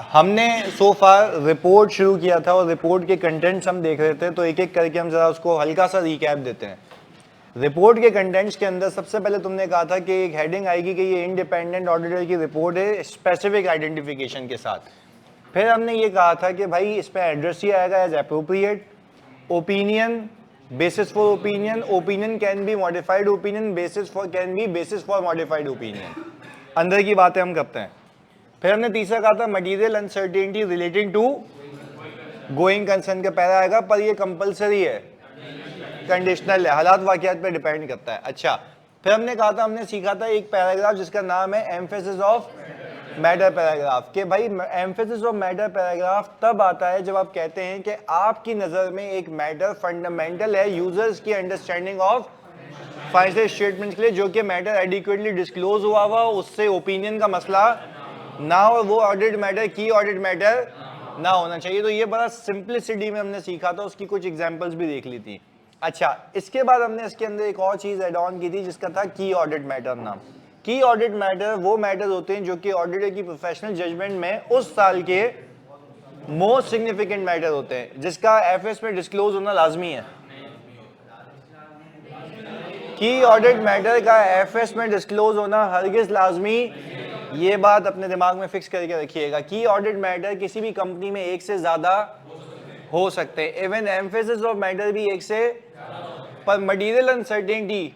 हमने सो फार रिपोर्ट शुरू किया था और रिपोर्ट के कंटेंट्स हम देख रहे थे, तो एक एक करके हम जरा उसको हल्का सा रिकैप देते हैं। रिपोर्ट के कंटेंट्स के अंदर सबसे पहले तुमने कहा था कि एक हेडिंग आएगी कि ये इंडिपेंडेंट ऑडिटर की रिपोर्ट है स्पेसिफिक आइडेंटिफिकेशन के साथ। फिर हमने ये कहा था कि भाई इसमें एड्रेस ही आएगा age appropriate, opinion, basis for opinion, opinion can be modified opinion, basis for can be basis for modified opinion। अंदर की बातें हम करते हैं। फिर हमने तीसरा कहा था material uncertainty relating to going concern का पहला आएगा, पर ये कंपलसरी है, कंडीशनल है, हालात वाकयात पे डिपेंड करता है। अच्छा, फिर हमने कहा था, हमने सीखा था एक पैराग्राफ जिसका नाम है एम्फेसिस ऑफ मैटर पैराग्राफ, कि भाई एम्फेसिस ऑफ मैटर पैराग्राफ तब आता है जब आप कहते हैं कि आपकी नजर में एक मैटर फंडामेंटल है यूजर्स की अंडरस्टैंडिंग ऑफ फाइनेंशियल स्टेटमेंट्स के लिए, जो कि मैटर एडिक्वेटली डिस्क्लोज हुआ उससे ओपिनियन का मसला ना हो, वो ऑडिट मैटर की ऑडिट मैटर ना होना चाहिए। तो ये बड़ा सिंपलिसिटी में हमने सीखा था, उसकी कुछ एग्जांपल्स भी देख ली थी। अच्छा, इसके बाद हमने इसके अंदर एक और चीज एड ऑन की थी जिसका था की ऑडिट मैटर नाम। की ऑडिट मैटर वो मैटर होते हैं जो कि ऑडिटर की प्रोफेशनल जजमेंट में उस साल के मोस्ट सिग्निफिकेंट मैटर होते हैं, जिसका एफएस में डिस्क्लोज होना लाजमी है। की ऑडिट मैटर का एफएस में डिस्क्लोज होना हरगिज लाजमी, ये बात अपने दिमाग में फिक्स करके रखिएगा। की ऑडिट मैटर किसी भी कंपनी में एक से ज्यादा हो सकते हैं, इवन एम्फेसिस ऑफ मैटर भी एक से, पर मटीरियल अनसर्टेनिटी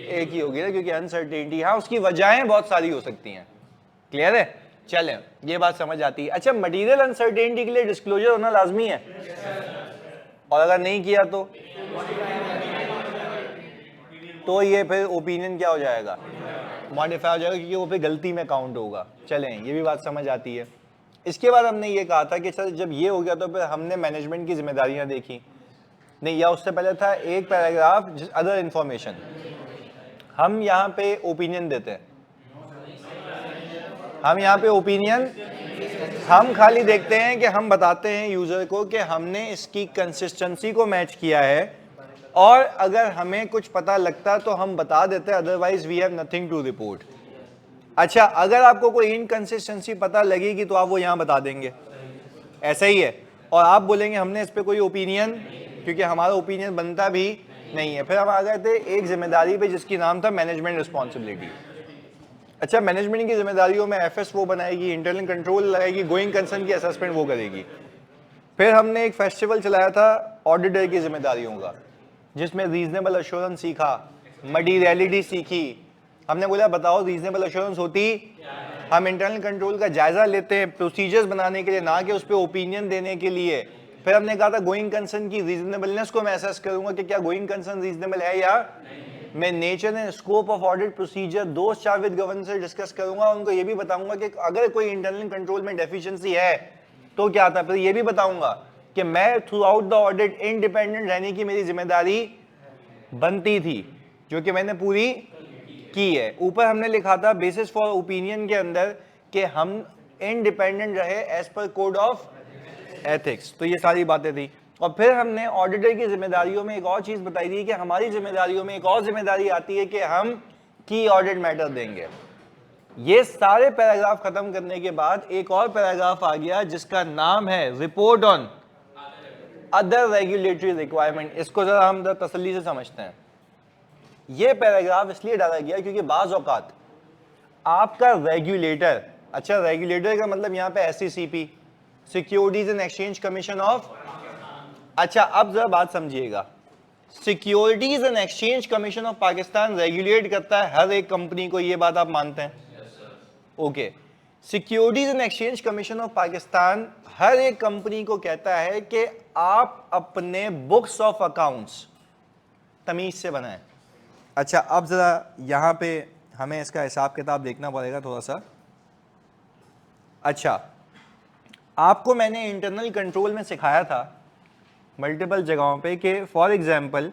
एक ही होगी ना, क्योंकि अनसर्टेनिटी हाँ उसकी वजहें बहुत सारी हो सकती हैं। क्लियर है? चलें, ये बात समझ आती है। अच्छा, मटीरियल अनसर्टेनिटी के लिए डिस्क्लोजर होना लाजमी है, और अगर नहीं किया तो ये फिर ओपिनियन क्या हो जाएगा, मॉडिफाई हो जाएगा, क्योंकि वो फिर गलती में काउंट होगा। चलें, ये भी बात समझ आती है। इसके बाद हमने ये कहा था कि सर जब ये हो गया तो फिर हमने मैनेजमेंट की जिम्मेदारियां देखी, नहीं या उससे पहले था एक पैराग्राफ अदर इंफॉर्मेशन। हम यहाँ पे ओपिनियन देते हैं, हम यहाँ पे ओपिनियन, हम खाली देखते हैं कि हम बताते हैं यूजर को कि हमने इसकी कंसिस्टेंसी को मैच किया है, और अगर हमें कुछ पता लगता तो हम बता देते हैं, otherwise we have nothing to report. अच्छा, अगर आपको कोई इनकंसिस्टेंसी पता लगेगी तो आप वो यहाँ बता देंगे, ऐसा ही है, और आप बोलेंगे हमने इस पे कोई ओपिनियन, क्योंकि हमारा ओपिनियन बनता भी नहीं है। फिर हम आ गए थे एक जिम्मेदारी पे जिसकी नाम था मैनेजमेंट रिस्पॉन्सिबिलिटी। अच्छा, मैनेजमेंट की जिम्मेदारियों में एफएस वो बनाएगी, इंटरनल कंट्रोल लगाएगी, गोइंग कंसर्न की असेसमेंट वो करेगी। फिर हमने एक फेस्टिवल चलाया था ऑडिटर की जिम्मेदारियों का, जिसमें रीजनेबल अश्योरेंस सीखा, मटीरियलिटी सीखी। हमने बोला बताओ रीजनेबल अश्योरेंस होती, हम इंटरनल कंट्रोल का जायजा लेते हैं प्रोसीजर्स बनाने के लिए, ना कि उस पर ओपिनियन देने के लिए। फिर हमने कहा था गोइंग कंसर्न की रीजनेबलनेस को मैं असेस करूंगा कि क्या गोइंग कंसर्न रीजनेबल है या मैं nature and scope of audit procedure दो चार विद गवर्नेंस से डिस्कस करूंगा। उनको ये भी बताऊंगा कि अगर कोई इंटरनल कंट्रोल में डेफिशिएंसी है तो क्या आता है। फिर ये भी बताऊंगा कि मैं through out the audit independent रहने की मेरी जिम्मेदारी बनती थी, जो कि मैंने पूरी की है। ऊपर हमने लिखा था बेसिस फॉर ओपिनियन के अंदर कि हम इंडिपेंडेंट रहे as per code of ethics. तो ये सारी बातें थी। और फिर हमने ऑडिटर की जिम्मेदारियों में एक और चीज बताई थी कि हमारी जिम्मेदारियों में एक और जिम्मेदारी आती है कि हम की ऑडिट मैटर देंगे। ये सारे पैराग्राफ खत्म करने के बाद एक और पैराग्राफ आ गया जिसका नाम है report on other regulatory requirement. इसको जरा हम तसल्ली से समझते हैं। ये पैराग्राफ इसलिए डाला गया क्योंकि बाज औकात आपका रेगुलेटर, अच्छा रेगुलेटर का मतलब यहां पे SECP, securities and exchange commission of, अच्छा अब जरा बात समझिएगा, securities and exchange commission of Pakistan regulate करता है हर एक कंपनी को, ये बात आप मानते हैं? Okay, securities and exchange commission of Pakistan हर एक कंपनी को कहता है कि आप अपने बुक्स ऑफ अकाउंट्स तमीज से बनाएं। अच्छा, अब जरा यहां पे हमें इसका हिसाब किताब देखना पड़ेगा थोड़ा सा। अच्छा, आपको मैंने इंटरनल कंट्रोल में सिखाया था मल्टीपल जगहों पे कि फॉर एग्जांपल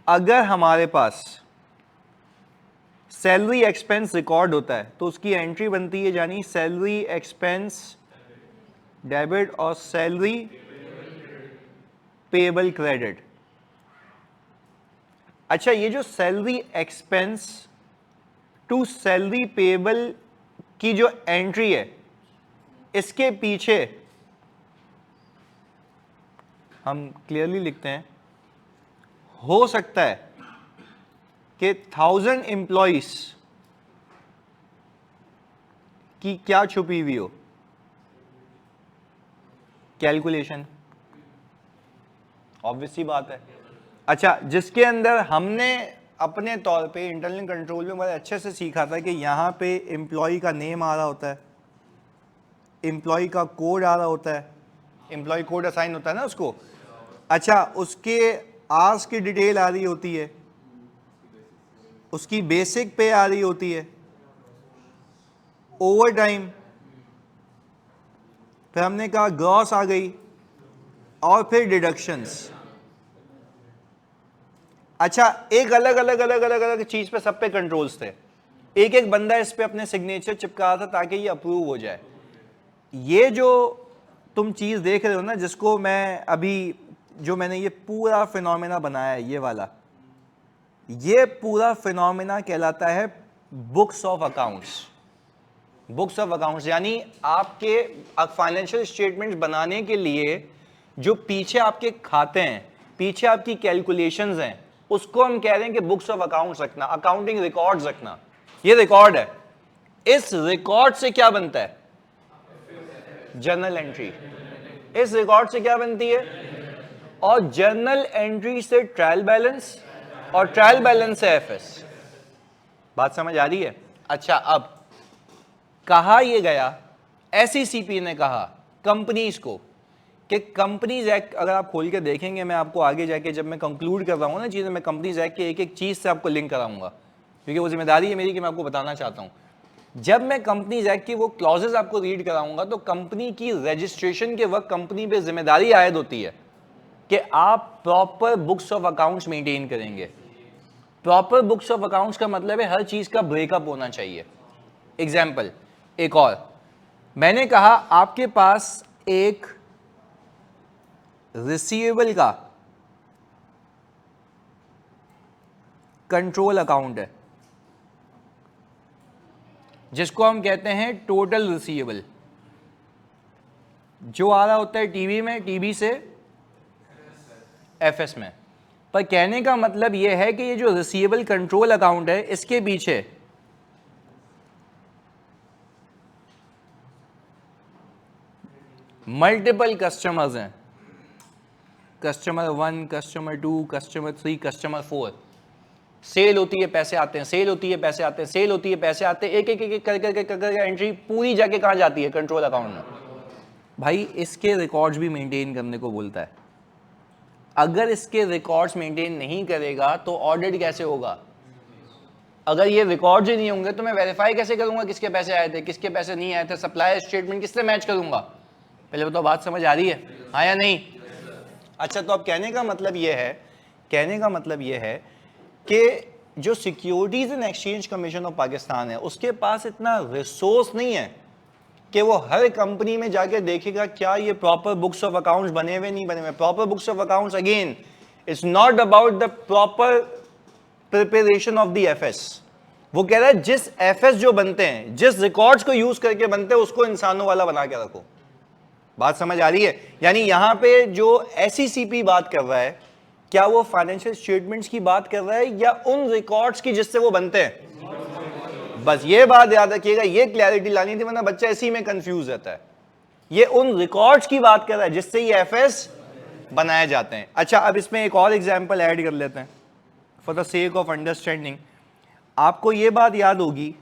अगर हमारे पास सैलरी एक्सपेंस रिकॉर्ड होता है तो उसकी एंट्री बनती है, यानी सैलरी एक्सपेंस डेबिट और सैलरी पेएबल क्रेडिट। अच्छा, ये जो salary expense to salary payable की जो एंट्री है इसके पीछे हम क्लियरली लिखते हैं, हो सकता है कि 1000 एम्प्लॉइज की क्या छुपी हुई हो, कैलकुलेशन, ऑब्वियसली बात है। अच्छा, जिसके अंदर हमने अपने तौर पे इंटरनल कंट्रोल में बड़े अच्छे से सीखा था कि यहाँ पे एम्प्लॉय का नेम आ रहा होता है, एम्प्लॉय का कोड आ रहा होता है, एम्प्लॉय कोड असाइन होता है ना उसको। अच्छा, उसके आवर्स की डिटेल आ रही होती है, उसकी बेसिक पे आ रही होती है, ओवर टाइम, फिर हमने कहा ग्रॉस आ गई, और फिर डिडक्शंस। अच्छा, एक अलग अलग अलग अलग अलग चीज पे सब पे कंट्रोल्स थे, एक एक बंदा इस पे अपने सिग्नेचर चिपका था ताकि ये अप्रूव हो जाए। ये जो तुम चीज देख रहे हो ना, जिसको मैं अभी, जो मैंने ये पूरा फिनोमेना बनाया है, ये वाला, ये पूरा फिनोमेना कहलाता है books of accounts. Books of accounts यानी आपके फाइनेंशियल स्टेटमेंट्स बनाने के लिए जो पीछे आपके खाते हैं, पीछे आपकी कैलकुलेशंस हैं, उसको हम कह रहे हैं कि बुक्स ऑफ अकाउंट्स रखना, अकाउंटिंग रिकॉर्ड्स रखना। ये रिकॉर्ड है, इस रिकॉर्ड से क्या बनता है? Journal entry. इस रिकॉर्ड से क्या बनती है? और जर्नल एंट्री से ट्रायल बैलेंस, और ट्रायल बैलेंस से एफएस। बात समझ आ रही है? अच्छा, अब कहा यह गया, एसईसीपी ने कहा कंपनीज को कि कंपनीज एक्ट, अगर आप खोल के देखेंगे, मैं आपको आगे जाके जब मैं कंक्लूड कर रहा हूं ना चीजें, मैं कंपनीज एक्ट के एक एक चीज से आपको लिंक कराऊंगा, क्योंकि वो जिम्मेदारी है मेरी कि मैं आपको बताना चाहता हूं। जब मैं कंपनीज एक्ट की वो क्लॉजेस आपको रीड कराऊंगा, तो कंपनी की रजिस्ट्रेशन के वक्त कंपनी पे जिम्मेदारी आयद होती है कि आप proper books of accounts maintain करेंगे। प्रॉपर बुक्स ऑफ अकाउंट्स का मतलब है हर चीज का ब्रेकअप होना चाहिए। एग्जाम्पल एक और, मैंने कहा आपके पास एक रिसीवेबल का कंट्रोल अकाउंट है, जिसको हम कहते हैं टोटल रिसीवेबल, जो आ रहा होता है टीवी में, टीवी से एफएस में। पर कहने का मतलब यह है कि ये जो रिसीवेबल कंट्रोल अकाउंट है, इसके पीछे मल्टीपल कस्टमर्स हैं, customer 1, customer 2, customer 3, customer 4। Sale होती है, पैसे आते हैं, सेल होती है, पैसे आते हैं, सेल होती है, पैसे आते हैं, एक एक एक कर एंट्री पूरी जाके कहां जाती है? कंट्रोल अकाउंट में। भाई इसके रिकॉर्ड्स भी मेंटेन करने को बोलता है। अगर इसके रिकॉर्ड्स मेंटेन नहीं करेगा तो ऑडिट कैसे होगा? अगर ये रिकॉर्ड्स ही नहीं होंगे तो मैं वेरीफाई कैसे करूंगा किसके पैसे आए थे, किसके पैसे नहीं आए थे? सप्लायर स्टेटमेंट किससे मैच करूंगा? पहले बताओ, बात समझ आ रही है, हाँ या नहीं? अच्छा, तो अब कहने का मतलब यह है, कहने का मतलब यह है कि जो securities and exchange commission of Pakistan है, उसके पास इतना रिसोर्स नहीं है कि वो हर कंपनी में जाके देखेगा क्या ये प्रॉपर बुक्स ऑफ अकाउंट्स बने हुए नहीं बने हुए। Proper books of accounts again it's not about the proper preparation of the FS. वो कह रहा है जिस एफएस जो बनते हैं, जिस रिकॉर्ड्स को यूज करके बनते हैं, उसको इंसानों वाला बना के रखो। बात समझ आ रही है? यानी यहां पे जो एसईसीपी बात कर रहा है, क्या वो फाइनेंशियल स्टेटमेंट्स की बात कर रहा है या उन रिकॉर्ड्स की जिससे वो बनते हैं? बस ये बात याद रखिएगा, ये क्लैरिटी लानी थी, वरना बच्चा इसी में कंफ्यूज रहता है। ये उन रिकॉर्ड्स की बात कर रहा है जिससे ये एफएस बनाए जाते हैं। अच्छा, अब इसमें एक और एग्जांपल ऐड कर लेते हैं for the sake of understanding. आपको ये बात याद होगी,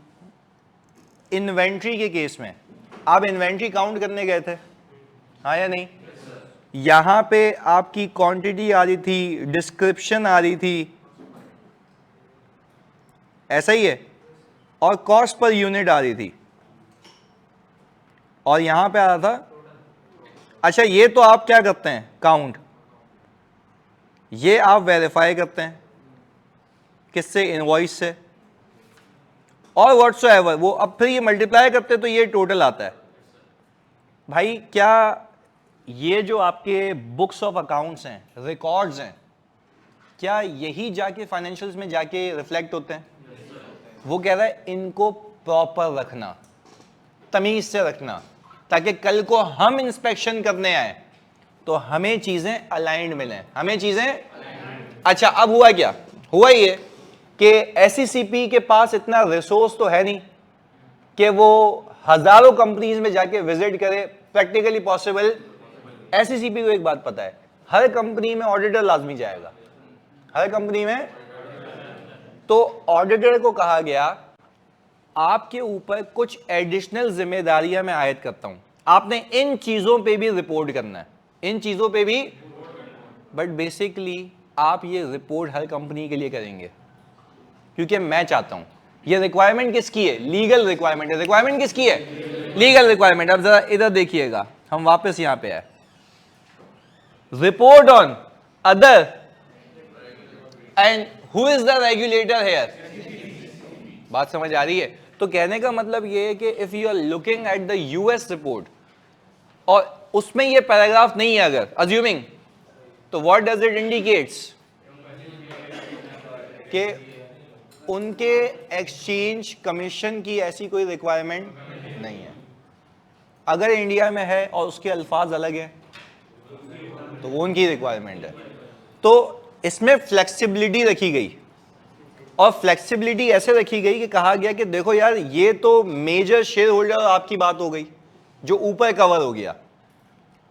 इन्वेंट्री के केस में आप इन्वेंट्री काउंट करने गए थे, हाँ या नहीं? यहां पे आपकी क्वांटिटी आ रही थी, डिस्क्रिप्शन आ रही थी, ऐसा ही है, और कॉस्ट पर यूनिट आ रही थी, और यहां पे आ रहा था। अच्छा, ये तो आप क्या करते हैं? काउंट। ये आप वेरीफाई करते हैं किससे? इनवॉइस से, और व्हाटसोएवर वो अब फिर ये मल्टीप्लाई करते तो ये टोटल आता है। भाई क्या ये जो आपके बुक्स ऑफ अकाउंट्स हैं, रिकॉर्ड्स हैं, क्या यही जाके फाइनेंशियल्स में जाके रिफ्लेक्ट होते हैं? वो कह रहा है इनको प्रॉपर रखना, तमीज से रखना। ताकि कल को हम इंस्पेक्शन करने आए तो हमें चीजें अलाइंड मिलें, हमें चीजें। अच्छा, अब हुआ क्या, हुआ ये कि एसईसीपी के पास इतना रिसोर्स तो है नहीं कि वो हजारों कंपनीज में जाके विजिट करे, प्रैक्टिकली पॉसिबल। एसईसीपी को एक बात पता है, हर कंपनी में ऑडिटर लाजमी जाएगा, हर कंपनी में। तो ऑडिटर को कहा गया आपके ऊपर कुछ एडिशनल जिम्मेदारियां मैं आयद करता हूं, आपने इन चीजों पे भी रिपोर्ट करना है, इन चीजों पे भी। बट बेसिकली आप ये रिपोर्ट हर कंपनी के लिए करेंगे क्योंकि मैं चाहता हूं। ये रिक्वायरमेंट किसकी है? लीगल रिक्वायरमेंट है। रिक्वायरमेंट किसकी है? Legal requirement. अब जरा इधर देखिएगा, हम वापस यहां पे आए। Report on other and who is the regulator here? बात समझ आ रही है? तो कहने का मतलब ये है कि if you are looking at the US report और उसमें ये पैराग्राफ नहीं है अगर अज्यूमिंग, तो व्हाट डज इट इंडिकेट्स? कि उनके एक्सचेंज कमीशन की ऐसी कोई रिक्वायरमेंट नहीं है। अगर इंडिया में है और उसके अल्फाज अलग है तो वो उनकी रिक्वायरमेंट है। तो इसमें फ्लेक्सिबिलिटी रखी गई, और फ्लेक्सिबिलिटी ऐसे रखी गई कि कहा गया कि देखो यार, ये तो मेजर शेयर होल्डर आपकी बात हो गई जो ऊपर कवर हो गया।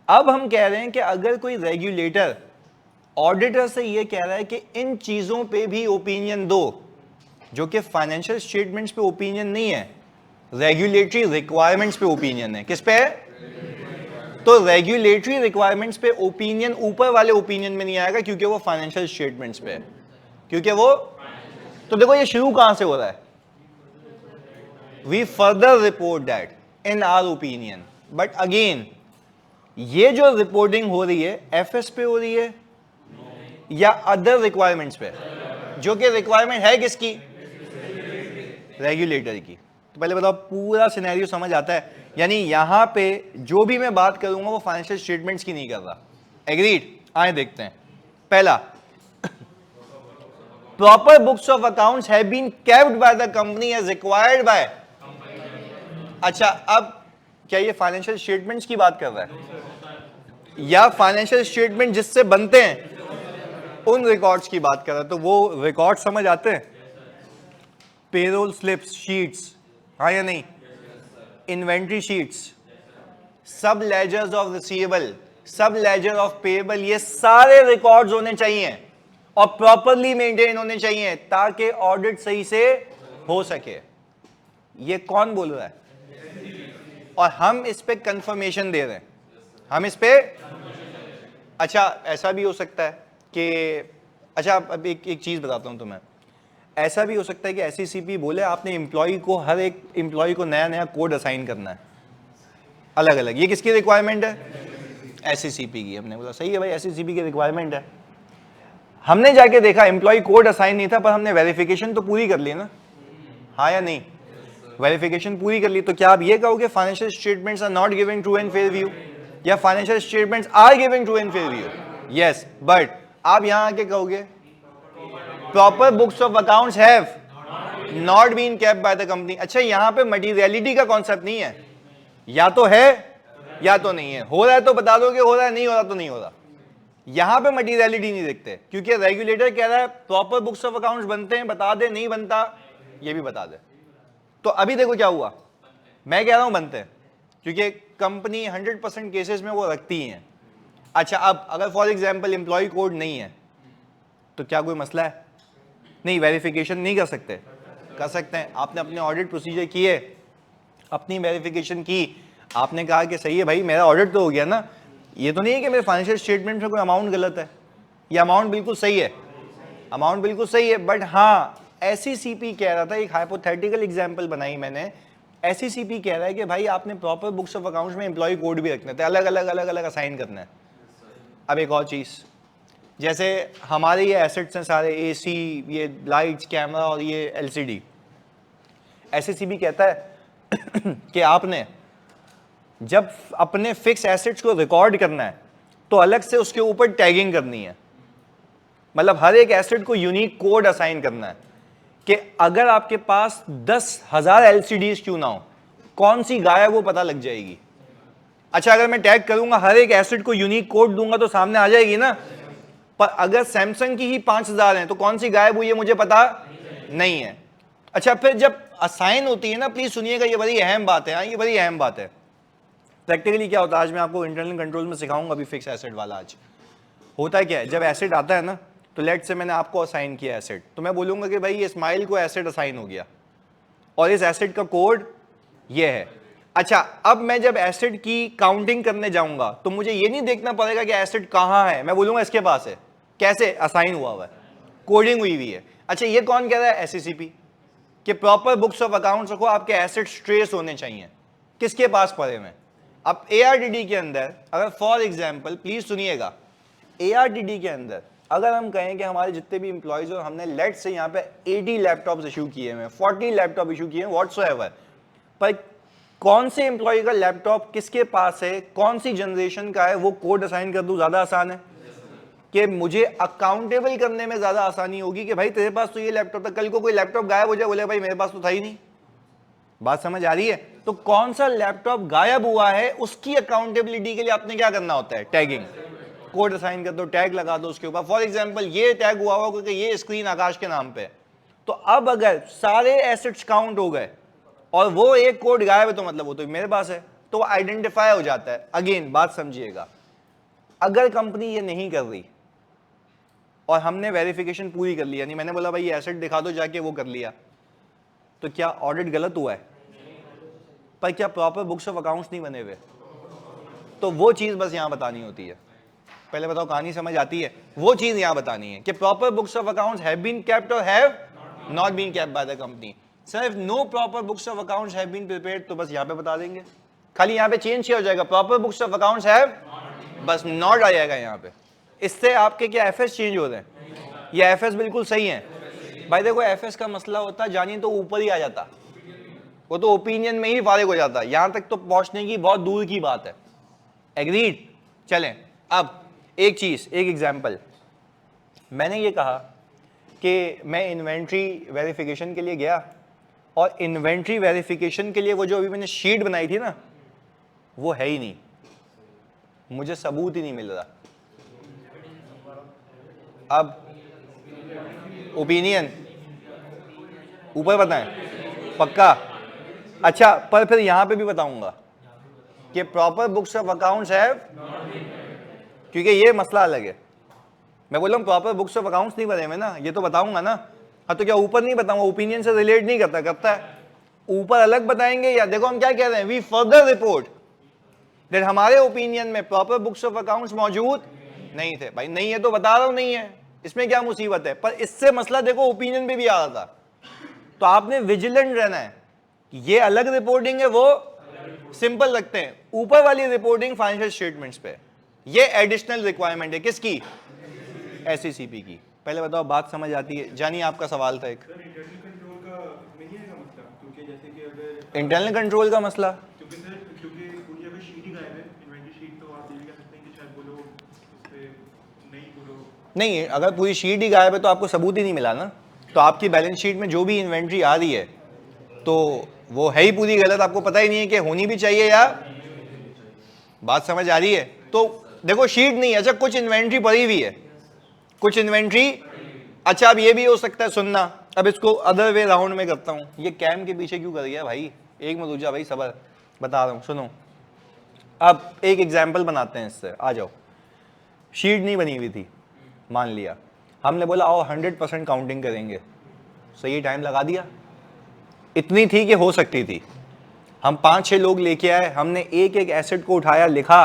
अब हम कह रहे हैं कि अगर कोई रेगुलेटर ऑडिटर से ये कह रहा है कि इन चीजों पे भी ओपिनियन दो, जो कि फाइनेंशियल स्टेटमेंट्स पे ओपिनियन नहीं है, रेगुलेटरी रिक्वायरमेंट्स पे ओपिनियन है। किस पे है? तो रेगुलेटरी रिक्वायरमेंट्स पे ओपिनियन ऊपर वाले ओपिनियन में नहीं आएगा क्योंकि वो फाइनेंशियल स्टेटमेंट्स पे है, क्योंकि वो। तो देखो ये शुरू कहां से हो रहा है? We further report that in our opinion, but again ये जो रिपोर्टिंग हो रही है एफएस पे हो रही है या अदर रिक्वायरमेंट्स पे, जो कि रिक्वायरमेंट है किसकी? रेगुलेटर की। तो पहले बताओ पूरा सिनेरियो समझ आता है? यानी यहां पे जो भी मैं बात करूंगा वो फाइनेंशियल स्टेटमेंट्स की नहीं कर रहा। एग्रीड? आए देखते हैं। पहला, proper books of accounts have been kept by the company as required by. अच्छा, अब क्या ये फाइनेंशियल स्टेटमेंट्स की बात कर रहा है या फाइनेंशियल स्टेटमेंट जिससे बनते हैं उन रिकॉर्ड्स की बात कर रहा है? तो वो रिकॉर्ड समझ आते हैं, पेरोल स्लिप्स, शीट्स, हाँ या नहीं, इन्वेंट्री शीट्स, सब लेजर्स ऑफ रिसीवेबल, सब लेजर ऑफ पेएबल, ये सारे रिकॉर्ड्स होने चाहिए और प्रॉपरली मेंटेन होने चाहिए ताकि ऑडिट सही से हो सके। ये कौन बोल रहा है? और हम इस पे कंफर्मेशन दे रहे हैं, हम इस पे। अच्छा, ऐसा भी हो सकता है कि, अच्छा अब एक चीज बताता हूं तुम्हें, ऐसा भी हो सकता है कि एसईसीपी बोले आपने एम्प्लॉय को, हर एक एम्प्लॉय को नया नया कोड असाइन करना है अलग अलग। ये किसकी रिक्वायरमेंट है? एसईसीपी की। हमने बोला सही है भाई, एसईसीपी की रिक्वायरमेंट है। हमने जाके देखा एम्प्लॉय कोड असाइन नहीं था, पर हमने वेरिफिकेशन तो पूरी कर ली ना, हाँ या नहीं? वेरिफिकेशन पूरी कर ली। तो क्या आप ये कहोगे financial statements are not giving true and fair view, या financial statements are giving true and fair view? Yes, but आप यहां आके कहोगे proper books of accounts have not been kept by the company. अच्छा, यहां पे मटीरियलिटी का concept नहीं है, या तो है या तो नहीं है। हो रहा है तो बता दो कि हो रहा है, नहीं हो रहा तो नहीं हो रहा। यहां पे मटीरियलिटी नहीं देखते क्योंकि रेगुलेटर कह रहा है प्रॉपर बुक्स ऑफ अकाउंट्स बनते हैं, बता दे, नहीं बनता ये भी बता दे। तो अभी देखो क्या हुआ, मैं कह रहा हूं बनते हैं क्योंकि कंपनी 100% केसेस में वो रखती हैं। अच्छा, अब अगर फॉर एग्जांपल एम्प्लॉय कोड नहीं है तो क्या कोई मसला है? नहीं, वेरिफिकेशन नहीं कर सकते? कर सकते हैं। आपने अपने ऑडिट प्रोसीजर किए, अपनी वेरिफिकेशन की, आपने कहा कि सही है भाई मेरा ऑडिट तो हो गया ना, ये तो नहीं है कि मेरे फाइनेंशियल स्टेटमेंट में कोई अमाउंट गलत है, ये अमाउंट बिल्कुल सही है, अमाउंट बिल्कुल सही है। बट हाँ, एसईसीपी कह रहा था, एक हाइपोथेटिकल एग्जांपल बनाई मैंने, एसईसीपी कह रहा है कि भाई आपने प्रॉपर बुक्स ऑफ अकाउंट्स में एम्प्लॉय कोड भी रखने थे, अलग अलग असाइन करना है। अब एक और चीज, जैसे हमारे ये एसेट्स हैं सारे, एसी, ये लाइट्स, कैमरा और ये एलसीडी, एसईसीपी कहता है कि आपने जब अपने फिक्स एसेट्स को रिकॉर्ड करना है तो अलग से उसके ऊपर टैगिंग करनी है, मतलब हर एक एसेट को यूनिक कोड असाइन करना है कि अगर आपके पास 10,000 एलसीडीज क्यों ना हो, कौन सी गायब वो पता लग जाएगी। अच्छा अगर मैं टैग करूंगा, हर एक एसेट को यूनिक कोड दूंगा तो सामने आ जाएगी ना। पर अगर सैमसंग की ही 5000 है तो कौन सी गायब हुई है मुझे पता नहीं है। अच्छा फिर जब असाइन होती है ना, प्लीज सुनिएगा, ये बड़ी अहम बात है, ये बड़ी अहम बात है। प्रैक्टिकली क्या होता है, आज मैं आपको इंटरनल कंट्रोल में सिखाऊंगा अभी फिक्स एसेट वाला। आज होता है क्या है, जब एसेट आता है ना, तो लेट से मैंने आपको असाइन किया एसेट, तो मैं बोलूंगा कि भाई ये स्माइल को एसेट असाइन हो गया और इस एसेट का कोड ये है। अच्छा अब मैं जब एसेट की काउंटिंग करने जाऊंगा तो मुझे ये नहीं देखना पड़ेगा कि एसेट कहां है, मैं बोलूंगा इसके पास है। कैसे? असाइन हुआ हुआ है, कोडिंग हुई हुई है। अच्छा ये कौन कह रहा है? एससीसीपी कि प्रॉपर बुक्स ऑफ अकाउंट्स रखो, आपके एसेट्स ट्रेस होने चाहिए किसके पास पड़े हुए। अब एआरडीडी के अंदर अगर फॉर एग्जांपल प्लीज सुनिएगा, एआरडीडी के अंदर अगर हम कहें कि हमारे जितने भी इंप्लॉइज और हमने लेट से यहाँ पे 80 लैपटॉप्स इशू किए हैं, 40 लैपटॉप इशू किए हैं व्हाटसोएवर, पर कौन से एम्प्लॉय का लैपटॉप किसके पास है, कौन सी जनरेशन का है, वो कोड असाइन कर दूं ज्यादा आसान है कि मुझे अकाउंटेबल करने में ज्यादा आसानी होगी कि भाई तेरे पास तो ये लैपटॉप था, कल को कोई लैपटॉप गायब हो जाए बोले भाई मेरे पास तो था ही नहीं। बात समझ आ रही है? तो कौन सा लैपटॉप गायब हुआ है उसकी अकाउंटेबिलिटी के लिए आपने क्या करना होता है? टैगिंग, कोड असाइन कर दो, टैग लगा दो उसके ऊपर। फॉर एग्जांपल ये टैग हुआ हुआ क्योंकि ये स्क्रीन आकाश के नाम पे, तो अब अगर सारे एसेट्स काउंट हो गए और वो एक कोड गायब है तो मतलब वो तो मेरे पास है, तो आइडेंटिफाई हो जाता है। अगेन बात समझिएगा, अगर कंपनी ये नहीं कर रही और हमने वेरिफिकेशन पूरी कर ली, यानी मैंने बोला भाई ये एसेट दिखा दो जाके, वो कर लिया, तो क्या ऑडिट गलत हुआ है? पर क्या प्रॉपर बुक्स ऑफ अकाउंट्स नहीं बने हुए? तो वो चीज बस यहां बतानी होती है। पहले बताओ कहानी समझ आती है? वो चीज यहां बतानी है कि proper books of accounts have been kept और have not been kept by the company. सिर्फ no proper books of accounts have been prepared, तो बस यहां पे बता देंगे, खाली यहां पे चेंज किया हो जाएगा, proper books of accounts have, बस नॉट आ जाएगा यहां पे। इससे आपके क्या एफएस चेंज हो रहे हैं? ये एफएस बिल्कुल सही है भाई। देखो एफएस का मसला होता जानिए तो ऊपर ही आ जाता, वो तो ओपिनियन में ही फारिग हो जाता, यहां तक तो पहुंचने की बहुत दूर की बात है। एग्रीड? चलें अब एक चीज, एक एग्जांपल, मैंने ये कहा कि मैं इन्वेंट्री वेरिफिकेशन के लिए गया और इन्वेंट्री वेरिफिकेशन के लिए वो जो अभी मैंने शीट बनाई थी ना, वो है ही नहीं, मुझे सबूत ही नहीं मिल रहा। अब ओपिनियन ऊपर बताएं, पक्का? अच्छा पर फिर यहां पे भी बताऊंगा कि प्रॉपर बुक्स ऑफ अकाउंट्स है, क्योंकि ये मसला अलग है। मैं बोल रहा हूं प्रॉपर बुक्स ऑफ अकाउंट्स नहीं बने हुए ना, ये तो बताऊंगा ना। हाँ तो क्या ऊपर नहीं बताऊंगा? ओपिनियन से रिलेट नहीं करता, करता है। ऊपर अलग बताएंगे या देखो हम क्या कह रहे हैं, वी फर्दर रिपोर्ट दैट हमारे ओपिनियन में प्रॉपर बुक्स ऑफ अकाउंट्स मौजूद नहीं थे। भाई नहीं है तो बता रहा हूं नहीं है, इसमें क्या मुसीबत है? पर इससे मसला देखो ओपिनियन पे भी आ रहा था, तो आपने विजिलेंट रहना है। ये अलग रिपोर्टिंग है, वो सिंपल रखते हैं, ऊपर वाली रिपोर्टिंग फाइनेंशियल स्टेटमेंट्स पे, ये एडिशनल रिक्वायरमेंट है किसकी? एससीसीपी की। पहले बताओ बात समझ आती है? जानिए आपका सवाल था एक, इंटरनल कंट्रोल का मसला। नहीं, अगर पूरी शीट ही गायब है तो आपको सबूत ही नहीं मिला ना, तो आपकी बैलेंस शीट में जो भी इन्वेंट्री आ रही है तो वो है ही पूरी गलत, आपको पता ही नहीं है कि होनी भी चाहिए या। बात समझ आ रही है? तो देखो शीट नहीं, अच्छा कुछ इन्वेंट्री पड़ी हुई है, कुछ इन्वेंट्री। अच्छा अब ये भी हो सकता है, सुनना, अब इसको अदर वे राउंड में करता हूं, ये कैम के पीछे क्यों कर गया भाई? एक में दूजा भाई, सबर, बता रहा हूं, सुनो। अब एक एग्जाम्पल बनाते हैं इससे, आ जाओ। शीट नहीं बनी हुई थी, मान लिया, हमने बोला आओ 100% काउंटिंग करेंगे, सही टाइम लगा दिया, इतनी थी कि हो सकती थी। हम 5-6 लोग लेके आए, हमने एक एक एसेट को उठाया, लिखा,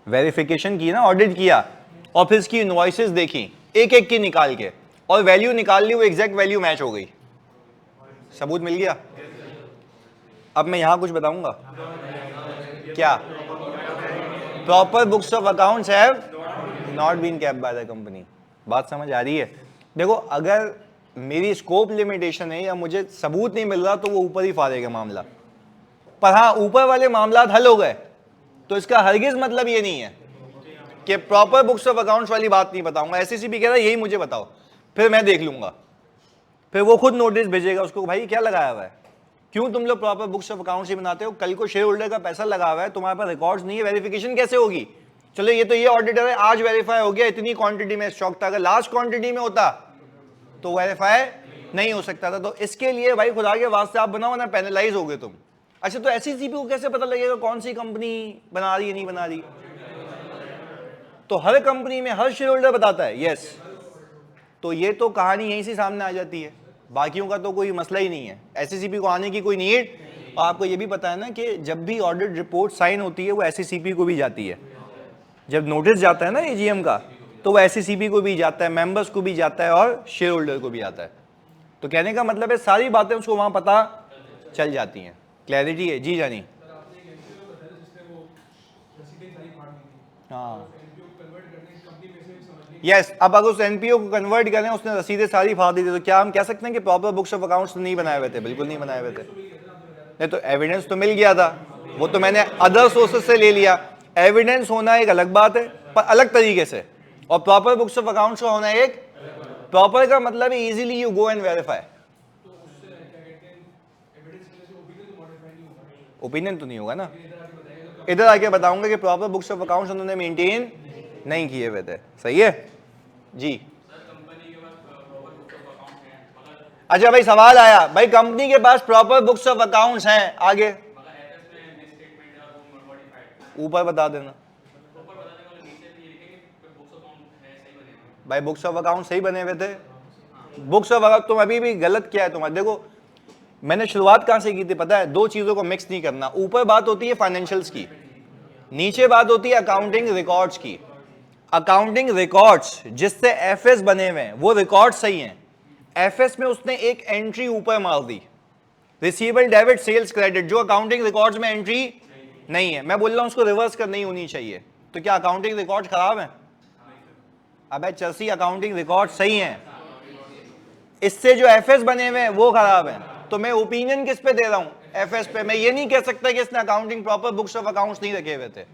वेरिफिकेशन की ना, ऑडिट किया, और फिर इसकी इनवॉइसेस देखी एक एक की निकाल के, और वैल्यू निकाल ली, वो एग्जैक्ट वैल्यू मैच हो गई, सबूत मिल गया। अब मैं यहां कुछ बताऊंगा क्या? Proper books of accounts have not been kept by the company. बात समझ आ रही है? देखो अगर मेरी स्कोप लिमिटेशन है या मुझे सबूत नहीं मिल रहा तो वो ऊपर ही फाड़ेगा मामला, पर हाँ ऊपर वाले मामला हल हो गए तो इसका हरगिज मतलब ये नहीं है कि प्रॉपर बुक्स ऑफ अकाउंट्स वाली बात नहीं बताऊंगा। एससीसीपी कह रहा है यही मुझे बताओ, फिर मैं देख लूंगा, फिर वो खुद नोटिस भेजेगा उसको, भाई क्या लगाया हुआ है, क्यों तुम लोग प्रॉपर बुक्स ऑफ अकाउंट्स ही बनाते हो? कल को शेयर होल्डर का पैसा लगा हुआ है, तुम्हारे पास रिकॉर्ड्स नहीं है, वेरिफिकेशन कैसे होगी? चलो ये ऑडिटर है, आज वेरीफाई हो गया, इतनी क्वांटिटी में स्टॉक था, अगर लार्ज क्वांटिटी में होता तो वेरीफाई नहीं हो सकता था। तो इसके लिए भाई खुदा के वास्ते आप बनाओ ना, पैनलाइज हो गए तुम। अच्छा, तो ऐसी सीपी को कैसे पता लगेगा कौन सी कंपनी बना रही है नहीं बना रही? तो हर कंपनी में हर शेयर होल्डर बताता है, यस। तो ये तो कहानी यहीं से सामने आ जाती है, बाकियों का तो कोई मसला ही नहीं है, एससीसीपी को आने की कोई नीड। और आपको ये भी पता है ना कि जब भी ऑडिट रिपोर्ट साइन होती है वो एससीसीपी को भी जाती है। जब नोटिस जाता है ना एजीएम का, तो वो एससीसीपी को भी जाता है, मेंबर्स को भी जाता है और शेयर होल्डर को भी आता है। तो कहने का मतलब है सारी बातें उसको वहां पता चल जाती हैं। क्लैरिटी है? जी जानी। हाँ यस, अब अगर उस एनपीओ को कन्वर्ट करें, उसने रसीदें सारी फाड़ दी थी, तो क्या हम कह सकते हैं कि प्रॉपर बुक्स ऑफ अकाउंट्स नहीं बनाए हुए थे? बिल्कुल नहीं बनाए हुए थे। नहीं तो एविडेंस तो मिल गया था, वो तो मैंने अदर सोर्सेज से ले लिया। एविडेंस होना एक अलग बात है, पर अलग तरीके से, और प्रॉपर बुक्स ऑफ अकाउंट्स का होना एक प्रॉपर का मतलब है easily you go and verify. Opinion तो नहीं होगा ना, इधर आके बताऊंगा कि प्रॉपर बुक्स ऑफ अकाउंट्स उन्होंने मेंटेन नहीं किए हुए थे। सही है जी। अच्छा भाई, सवाल आया भाई, कंपनी के पास प्रॉपर बुक्स ऑफ अकाउंट्स हैं, आगे ऊपर बता देना भाई, बुक्स ऑफ अकाउंट सही बने हुए थे। बुक्स ऑफ अकाउंट तुम अभी भी गलत किया है तुम्हारा। देखो मैंने शुरुआत कहां से की थी पता है? दो चीजों को मिक्स नहीं करना। ऊपर बात होती है फाइनेंशियल्स की, नीचे बात होती है अकाउंटिंग रिकॉर्ड्स की। अकाउंटिंग रिकॉर्ड्स जिससे एफएस बने हुए हैं वो रिकॉर्ड सही हैं। एफएस में उसने एक एंट्री ऊपर मार दी, रिसीवेबल डेबिट सेल्स क्रेडिट, जो अकाउंटिंग रिकॉर्ड्स में एंट्री नहीं है। मैं बोल रहा हूं उसको रिवर्स करनी होनी चाहिए। तो क्या अकाउंटिंग रिकॉर्ड खराब है? अबे चर्सी, अकाउंटिंग रिकॉर्ड सही हैं, इससे जो एफएस बने हुए हैं वो खराब हैं। तो मैं ओपिनियन किस पे दे रहा हूं? एफएस पे। मैं ये नहीं कह सकता कि इसने accounting proper books of accounts नहीं रखे हुए थे।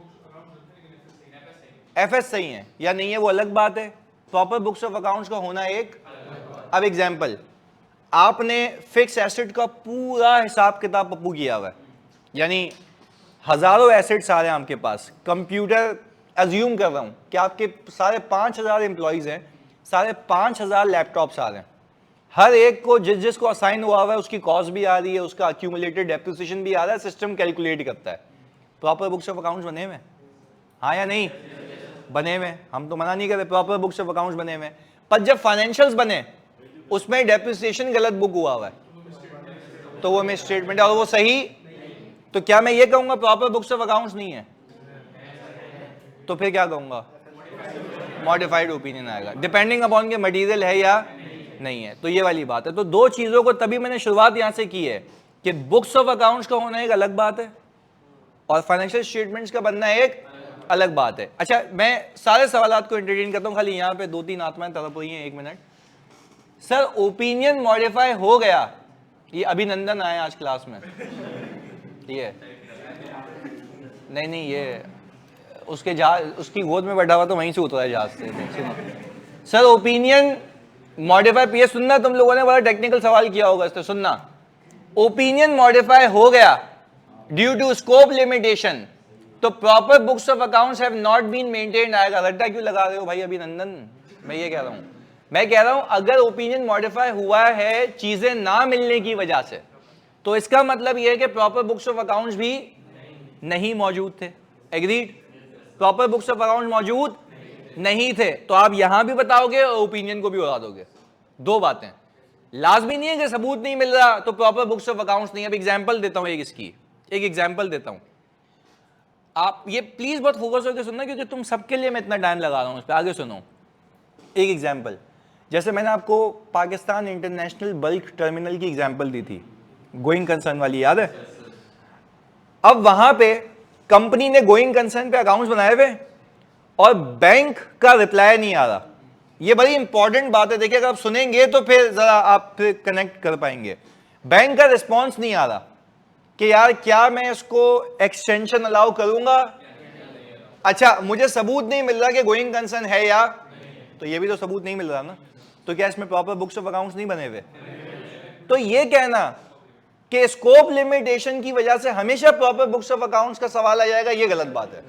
एफएस सही है या नहीं है वो अलग बात है, प्रॉपर बुक्स ऑफ अकाउंट्स का होना एक। अब एग्जांपल, आपने फिक्स एसेट का पूरा हिसाब किताब पप्पू किया हुआ है, यानी हजारों एसेट्स आ रहे हैं आपके पास। कंप्यूटर अज्यूम कर रहा हूं कि आपके सारे 5000 एम्प्लॉइज हैं, सारे 5000 लैपटॉप्स आ रहे हैं, हर एक को जिसको असाइन हुआ हुआ है उसकी कॉस्ट भी आ रही है, उसका अक्यूमुलेटेड डेप्रिसिएशन भी आ रहा है, सिस्टम कैलकुलेट करता है। प्रॉपर बुक्स ऑफ अकाउंट्स बने हुए? हाँ या नहीं? बने हुए। हम तो मना नहीं कर रहे, प्रॉपर बुक्स ऑफ अकाउंट्स बने हुए। पर जब फाइनेंशियल्स बने उसमें डेप्रिसिएशन गलत बुक हुआ हुआ है, तो वो मिस स्टेटमेंट है और वो सही। तो क्या मैं ये कहूंगा प्रॉपर बुक्स ऑफ अकाउंट्स नहीं है? तो फिर क्या कहूंगा? मॉडिफाइड ओपिनियन आएगा, डिपेंडिंग अपॉन के मटेरियल है या नहीं है। तो ये वाली बात है। तो दो चीजों को तभी मैंने शुरुआत यहां से की है कि बुक्स ऑफ अकाउंट्स का होना एक अलग बात है और फाइनेंशियल स्टेटमेंट्स का बनना एक अलग बात है। अच्छा, मैं सारे सवालात को एंटरटेन करता हूं, खाली यहां पे 2-3 आत्माएं तड़प रही हैं। 1 मिनट सर, ओपिनियन मॉडिफाई हो गया, ये अभिनंदन आए आज क्लास में, ये नहीं ये उसके जहाज, उसकी गोद में बैठा हुआ तो वहीं से उतरा है जहाज से। सर ओपिनियन मॉडिफाई, पीए सुनना, तुम लोगों ने बड़ा टेक्निकल सवाल किया होगा इससे, सुनना। ओपिनियन मॉडिफाई हो गया ड्यू टू स्कोप लिमिटेशन, तो proper books of accounts have not been maintained आएगा। रट्टा क्यों लगा रहे हो भाई अभिनंदन? मैं ये कह रहा हूं, मैं कह रहा हूं अगर ओपिनियन मॉडिफाई हुआ है चीजें ना मिलने की वजह से, तो इसका मतलब यह है कि प्रॉपर बुक्स ऑफ अकाउंट्स भी नहीं मौजूद थे। Agreed? Proper books of account मौजूद नहीं थे, तो आप यहां भी बताओगे और ओपिनियन को भी बता दोगे। दो बातें, लाजमी नहीं है कि सबूत नहीं मिल रहा तो प्रॉपर बुक्स ऑफ अकाउंट्स नहीं। अब एग्जांपल देता हूं, एक एग्जांपल देता हूं। आप ये प्लीज बहुत फोकस होकर सुनना, क्योंकि तुम सबके लिए मैं इतना टाइम लगा रहा हूं इस पर। आगे सुनो एक एग्जांपल। जैसे मैंने आपको पाकिस्तान इंटरनेशनल बल्क टर्मिनल की एग्जांपल दी थी, गोइंग कंसर्न वाली, याद है? अब वहां पे कंपनी ने गोइंग कंसर्न पे अकाउंट्स बनाए हुए और बैंक का रिप्लाई नहीं आ रहा। ये बड़ी इंपॉर्टेंट बात है, देखिए अगर आप सुनेंगे तो फिर जरा आप फिर कनेक्ट कर पाएंगे। बैंक का रिस्पॉन्स नहीं आ रहा कि यार क्या मैं इसको एक्सटेंशन अलाउ करूंगा। अच्छा, मुझे सबूत नहीं मिल रहा कि गोइंग कंसर्न है या, तो ये भी तो सबूत नहीं मिल रहा ना, तो क्या इसमें प्रॉपर बुक्स ऑफ अकाउंट्स नहीं बने हुए? तो ये कहना कि स्कोप लिमिटेशन की वजह से हमेशा प्रॉपर बुक्स ऑफ अकाउंट्स का सवाल आ जाएगा, ये गलत बात है।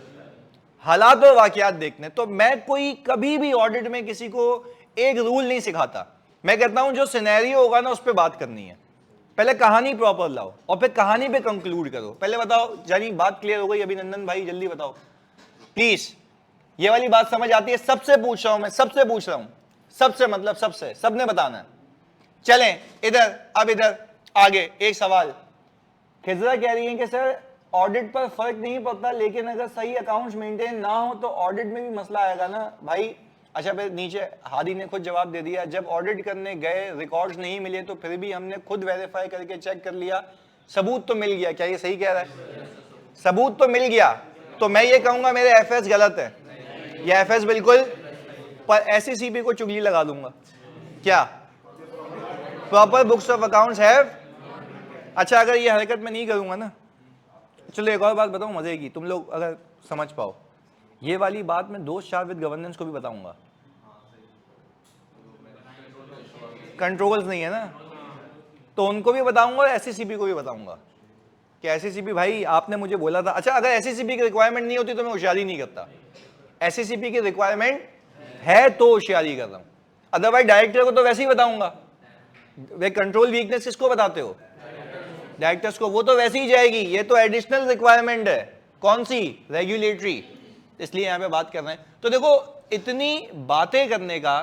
हालात और वाकयात देखने, तो मैं कोई कभी भी ऑडिट में किसी को एक रूल नहीं सिखाता। मैं कहता हूं जो सिनेरियो होगा ना उस पर बात करनी है। पहले कहानी प्रॉपर लाओ और फिर कहानी पे कंक्लूड करो। पहले बताओ जानी, बात क्लियर हो गई अभिनंदन भाई, जल्दी बताओ प्लीज, ये वाली बात समझ आती है? सबसे पूछ रहा हूं मैं, सबसे पूछ रहा हूं, सबसे मतलब सबसे, सबने बताना है। चलें इधर, अब इधर आगे एक सवाल। खिजरा कह रही है कि सर ऑडिट पर फर्क नहीं पड़ता, लेकिन अगर सही अकाउंट्स मेंटेन ना हो तो ऑडिट में भी मसला आएगा ना भाई। अच्छा फिर नीचे हादी ने खुद जवाब दे दिया, जब ऑडिट करने गए रिकॉर्ड्स नहीं मिले तो फिर भी हमने खुद वेरीफाई करके चेक कर लिया, सबूत तो मिल गया। क्या ये सही कह रहा है? सबूत तो मिल गया, तो मैं ये कहूंगा मेरे एफएस गलत है, या एफएस बिल्कुल, पर एससीसीपी को चुगली लगा दूंगा। क्या proper books of accounts have? अच्छा अगर ये हरकत में नहीं करूंगा ना, चलो एक और बात बताऊं मजे की, तुम लोग अगर समझ पाओ, ये वाली बात मैं दोस्त चार विद गवर्नेंस को भी बताऊंगा। कंट्रोल्स नहीं है ना, तो उनको भी बताऊंगा और एससीसीपी को भी बताऊंगा कि एससीसीपी भाई आपने मुझे बोला था। अच्छा अगर एससीसीपी की रिक्वायरमेंट नहीं होती तो मैं होशियारी नहीं करता, एससीसीपी की रिक्वायरमेंट है तो होशियारी कर रहा हूं, अदरवाइज डायरेक्टर को तो वैसे ही बताऊंगा। वे कंट्रोल वीकनेस किसको बताते हो? डायरेक्टर्स को, वो तो वैसे ही जाएगी, ये तो एडिशनल रिक्वायरमेंट है। कौन सी? रेगुलेटरी, इसलिए यहां पे बात कर रहे हैं। तो देखो इतनी बातें करने का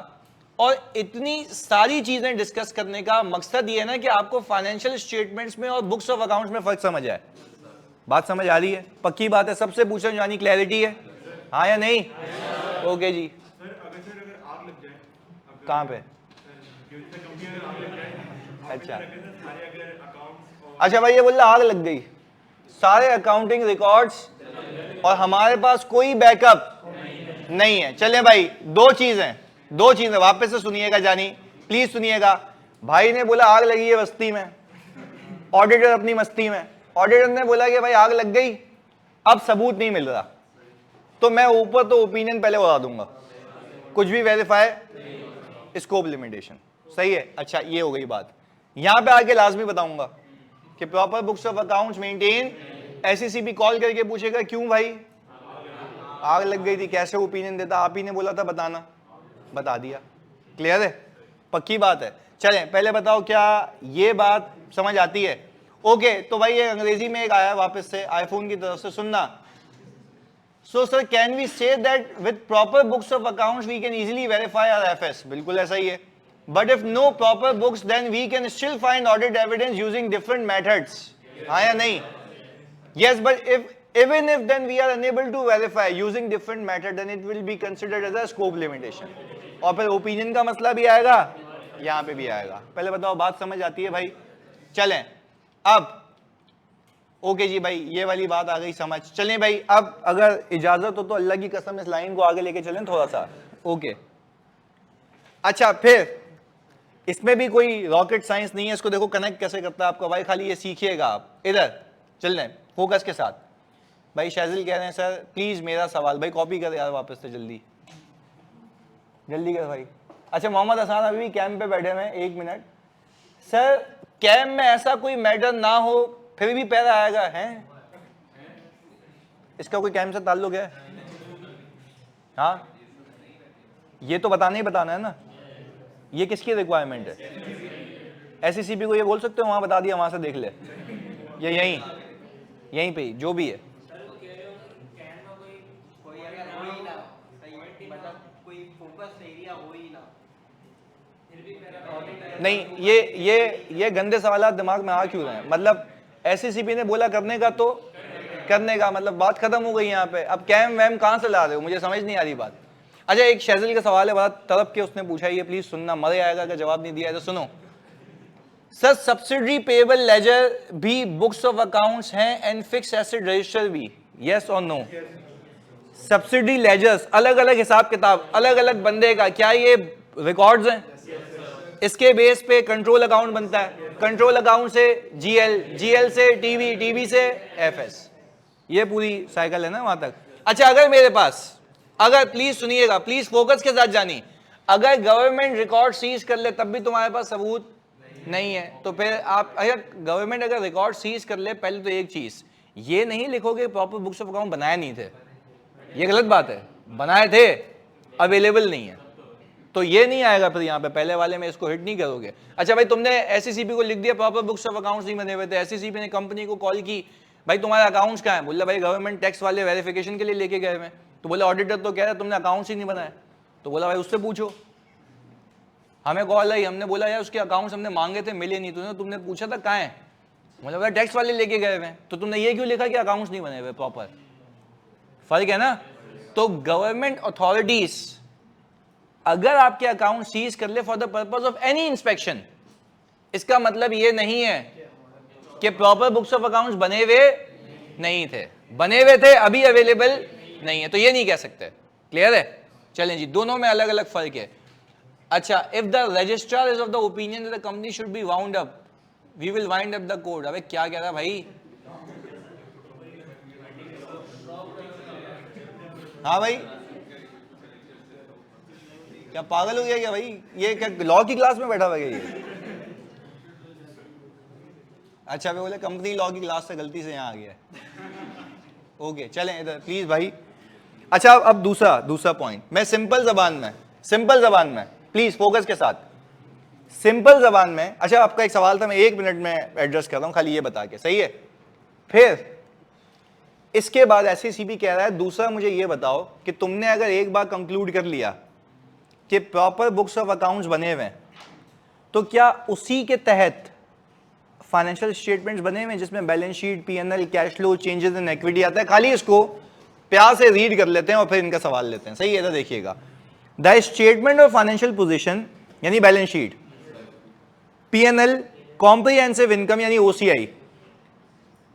और इतनी सारी चीजें डिस्कस करने का मकसद ये है ना कि आपको फाइनेंशियल स्टेटमेंट्स में और बुक्स ऑफ अकाउंट्स में फर्क समझ आए। बात समझ आ रही है? पक्की बात है, सबसे पूछना जानी क्लैरिटी है, हाँ या नहीं? ओके जी। कहाँ पे? अच्छा अच्छा भाई, ये बोल रहा आग लग गई, सारे अकाउंटिंग रिकॉर्ड्स और हमारे पास कोई बैकअप नहीं है। चले भाई, दो चीजें वापस से सुनिएगा जानी, प्लीज सुनिएगा। भाई ने बोला आग लगी है बस्ती में, ऑडिटर अपनी मस्ती में, ऑडिटर ने बोला कि भाई आग लग गई, अब सबूत नहीं मिल रहा, तो मैं ऊपर तो ओपिनियन पहले बता दूंगा, कुछ भी वेरीफाई स्कोप लिमिटेशन, सही है। अच्छा ये हो गई बात, यहां पे आके लाजमी बताऊंगा कि proper books of accounts maintain. SCCP call करके पूछेगा क्यों भाई आग लग गई थी, कैसे ओपिनियन देता, आप ही ने बोला था बताना, बता दिया। क्लियर है? पक्की बात है। चलें पहले बताओ क्या ये बात समझ आती है? ओके तो भाई ये अंग्रेजी में एक आया वापस से आईफोन की तरफ से, सुनना। So sir, can we say that with proper books of accounts we can easily verify our FS? बिल्कुल ऐसा ही है। But if no proper books, then we can still find audit evidence using different methods. हाँ या नहीं? Yes, but even if then we are unable to verify using different method, then it will be considered as a scope limitation. और फिर opinion का मसला भी आएगा, यहाँ पे भी आएगा। पहले बताओ बात समझ आती है भाई? चलें अब ओके जी भाई, ये वाली बात आ गई समझ। चलें भाई, अब अगर इजाजत हो तो अल्लाह की कसम इस लाइन को आगे लेके चलें थोड़ा सा। ओके अच्छा, फिर इसमें भी कोई रॉकेट साइंस नहीं है, इसको देखो कनेक्ट कैसे करता है आपका भाई, खाली ये सीखिएगा आप। इधर चल रहे फोकस के साथ। भाई शैजिल कह रहे हैं सर प्लीज मेरा सवाल, भाई कॉपी कर यार वापस से, जल्दी जल्दी कर भाई। अच्छा मोहम्मद हसन अभी भी कैंप पे बैठे हुए हैं, 1 मिनट। सर कैंप में ऐसा कोई मैटर ना हो फिर भी पैरा आएगा है, इसका कोई कैंप से ताल्लुक है? हाँ ये तो बताना ही बताना है ना, ये किसकी रिक्वायरमेंट है? एससीसीपी को ये बोल सकते हो वहां बता दिया, वहां से देख ले, ये यहीं पे जो भी है। नहीं ये गंदे सवाल दिमाग में आ क्यों रहे हैं? मतलब एससीसीपी ने बोला करने का तो करने का, मतलब बात खत्म हो गई यहाँ पे। अब कैम वैम कहां से ला रहे हो, मुझे समझ नहीं आ रही बात। अच्छा एक शैजिल का सवाल है बड़ा तड़प के, उसने पूछा ये प्लीज सुनना, मजा आएगा अगर जवाब नहीं दिया है तो सुनो। सर सब्सिडरी पेएबल लेजर भी बुक्स ऑफ अकाउंट्स हैं एंड फिक्स्ड एसेट रजिस्टर भी, यस और नो? सब्सिडी लेजर्स अलग अलग हिसाब किताब, अलग अलग बंदे का, क्या ये रिकॉर्ड्स हैं? इसके बेस पे कंट्रोल अकाउंट बनता है, कंट्रोल अकाउंट से जीएल, जीएल से टीवी, टीवी से एफएस, ये पूरी साइकिल है ना वहां तक। अच्छा अगर मेरे पास, अगर प्लीज सुनिएगा, प्लीज फोकस के साथ जानी, अगर गवर्नमेंट रिकॉर्ड सीज कर ले तब भी तुम्हारे पास सबूत नहीं है। तो फिर आप अगर गवर्नमेंट अगर रिकॉर्ड सीज कर ले, पहले तो एक चीज ये नहीं लिखोगे प्रॉपर बुक्स ऑफ अकाउंट बनाए नहीं थे, ये गलत बात है। बनाए थे, अवेलेबल नहीं है, तो ये नहीं आएगा फिर यहाँ पे पहले वाले में, इसको हिट नहीं करोगे। अच्छा भाई तुमने एससीसीपी को लिख दिया प्रॉपर बुक्स ऑफ अकाउंट्स नहीं बने हुए थे, एससीसीपी ने कंपनी को कॉल की, भाई तुम्हारे अकाउंट्स कहाँ है? बोला भाई गवर्नमेंट टैक्स वाले वेरिफिकेशन के लिए लेके गए हैं। तो बोला ऑडिटर तो कह रहा है तुमने अकाउंट्स ही नहीं बनाए। तो बोला भाई उससे पूछो। हमें कॉल आई, हमने बोला यार उसके अकाउंट्स हमने मांगे थे, मिले नहीं। तुमने पूछा था कहाँ है? मतलब भाई टैक्स वाले लेके गए हुए, तो तुमने ये क्यों लिखा कि अकाउंट्स नहीं बने हुए प्रॉपर? फर्क है ना। तो गवर्नमेंट अथॉरिटीज अगर आपके अकाउंट सीज कर ले for the purpose of any inspection, इसका मतलब ये नहीं है कि प्रॉपर बुक्स ऑफ अकाउंट्स बने हुए नहीं थे। बने हुए थे, अभी अवेलेबल नहीं है, तो ये नहीं कह सकते। क्लियर है? चलें जी, दोनों में अलग अलग फर्क है। अच्छा, if the registrar is of the opinion that the company should be wound up, we will wind up the code. अबे क्या कह रहा भाई? हाँ भाई, क्या पागल हो गया क्या भाई? ये क्या लॉ की क्लास में बैठा हुआ है ये? अच्छा, वे बोले कंपनी लॉ की क्लास से गलती से यहाँ आ गया। ओके चलें इधर प्लीज भाई। अच्छा अब दूसरा पॉइंट, मैं सिंपल जबान में प्लीज फोकस के साथ, सिंपल जबान में। अच्छा आपका एक सवाल था, मैं 1 मिनट में एड्रेस कर रहा हूं, खाली ये बता के, सही है? फिर इसके बाद एससीसीबी कह रहा है दूसरा, मुझे ये बताओ कि तुमने अगर एक बार कंक्लूड कर लिया कि प्रॉपर बुक्स ऑफ अकाउंट्स बने हुए हैं, तो क्या उसी के तहत फाइनेंशियल स्टेटमेंट्स बने हुए हैं जिसमें balance sheet, PNL, cash flow, changes in equity आता है? खाली इसको प्यार से रीड कर लेते हैं और फिर इनका सवाल लेते हैं, सही है? तो देखिएगा, the statement of financial position यानी balance sheet, PNL, comprehensive income यानी OCI,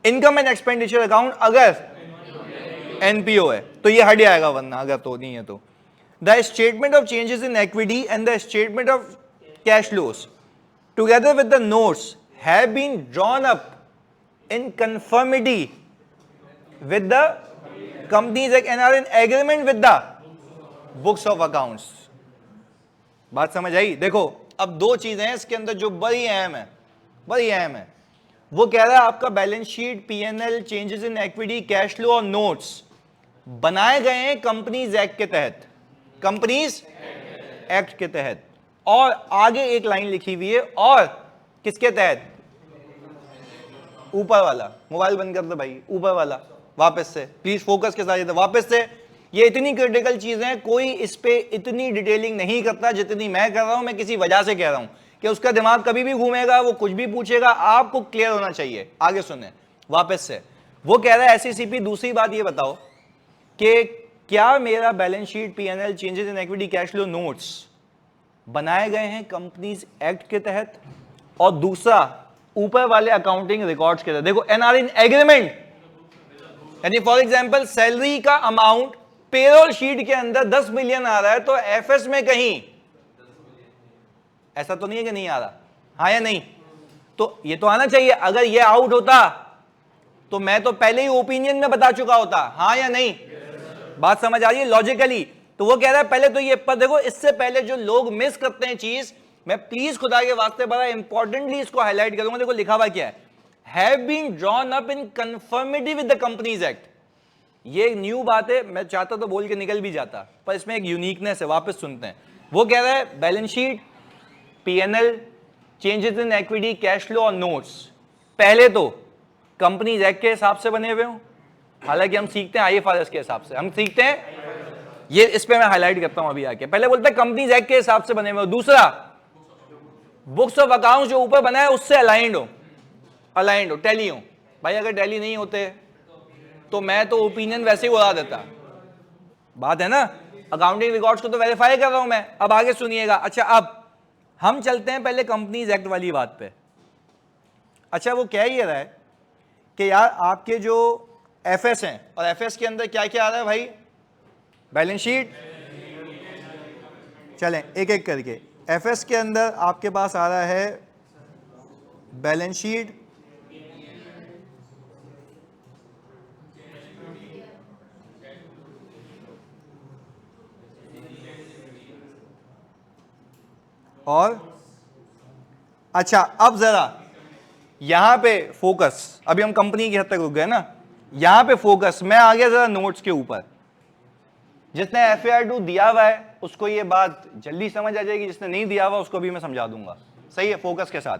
income and expenditure account अगर एनपीओ है तो ये हट जाएगा, वरना अगर तो नहीं है तो the statement of changes in equity and the statement of cash flows together with the notes have been drawn up in conformity with the companies act and are in agreement with the books of accounts. बात समझ आई? देखो अब दो चीजें हैं इसके अंदर जो बड़ी अहम है। वो कह रहा है आपका balance sheet, PNL, changes in equity, cash flow और नोट्स बनाए गए हैं कंपनीज एक्ट के तहत, कंपनीज एक्ट के तहत, और आगे एक लाइन लिखी हुई है, और किसके तहत? ऊपर वाला, मोबाइल बंद कर दो भाई, ऊपर वाला वापस से प्लीज फोकस के साथ, वापस से। ये इतनी क्रिटिकल चीजें हैं, कोई इस पे इतनी डिटेलिंग नहीं करता जितनी मैं कर रहा हूं। मैं किसी वजह से कह रहा हूं कि उसका दिमाग कभी भी घूमेगा, वो कुछ भी पूछेगा, आपको क्लियर होना चाहिए। आगे सुने वापस से। वो कह रहा है एससीसीपी, दूसरी बात ये बताओ कि क्या मेरा balance sheet, PNL, changes in equity, cash flow, notes बनाए गए हैं कंपनीज एक्ट के तहत, और दूसरा ऊपर वाले अकाउंटिंग रिकॉर्ड्स के तहत। देखो एनआर इन एग्रीमेंट, यानी फॉर एग्जांपल सैलरी का अमाउंट पेरोल शीट के अंदर 10 मिलियन आ रहा है, तो एफएस में कहीं ऐसा तो नहीं है कि नहीं आ रहा? हाँ या नहीं? तो ये तो आना चाहिए। अगर ये आउट होता तो मैं तो पहले ही ओपिनियन में बता चुका होता। हाँ या नहीं? बात समझ आ रही है लॉजिकली? तो वो कह रहा है पहले तो ये, पर देखो इससे पहले जो लोग मिस करते हैं चीज, मैं प्लीज खुदा के वास्ते बड़ा इंपॉर्टेंटली इसको हाईलाइट करूंगा। देखो लिखा हुआ क्या है, have been drawn up in conformity with the companies act. ये एक न्यू बात है, मैं चाहता तो बोल के निकल भी जाता, पर इसमें एक यूनिकनेस है। वापस सुनते हैं। वो कह रहा है balance sheet, PNL, changes in equity, cash flow और नोट्स पहले तो कंपनीज एक्ट के हिसाब से बने हुए हों। हालांकि हम सीखते हैं आईएफआरएस के हिसाब से, हम सीखते हैं ये, इस पे मैं हाईलाइट करता हूं अभी आके। पहले बोलते हैं कंपनीज एक्ट के हिसाब से बने हुए हो। दूसरा, बुक्स ऑफ अकाउंट जो ऊपर बना है उससे अलाइंड हो, टैली हो। भाई अगर टैली नहीं होते तो मैं तो ओपिनियन वैसे ही उड़ा देता। बात है ना, अकाउंटिंग रिकॉर्ड्स को तो वेरीफाई कर रहा हूं मैं। अब आगे सुनिएगा। अच्छा अब हम चलते हैं पहले कंपनीज एक्ट वाली बात पे। अच्छा वो कह ही रहा है कि यार आपके जो एफएस हैं, और एफएस के अंदर क्या क्या आ रहा है भाई? Balance sheet. चलें एक एक करके। एफएस के अंदर आपके पास आ रहा है बैलेंस शीट, और अच्छा अब जरा यहां पे फोकस, अभी हम कंपनी की हद तक रुक गए ना, यहां पे फोकस, मैं आ गया जरा नोट्स के ऊपर। जिसने FAR2 दिया हुआ है उसको ये बात जल्दी समझ आ जाएगी, जिसने नहीं दिया हुआ उसको भी मैं समझा दूंगा, सही है, फोकस के साथ।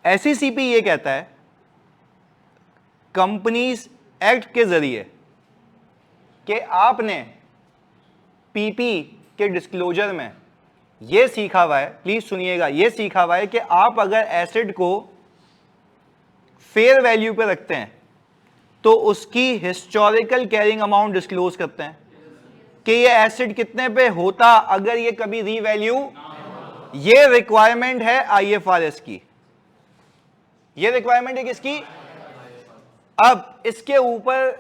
SECP ये कहता है कंपनीज एक्ट के जरिए कि आपने PP के डिस्क्लोजर में ये सीखा हुआ है, प्लीज सुनिएगा, ये सीखा हुआ है कि आप अगर एसेट को फेयर वैल्यू पे रखते हैं तो उसकी हिस्टोरिकल कैरिंग अमाउंट डिस्क्लोज करते हैं कि ये एसेट कितने पे होता अगर ये कभी रीवैल्यू, ये रिक्वायरमेंट है IFRS की, ये रिक्वायरमेंट है किसकी? अब इसके ऊपर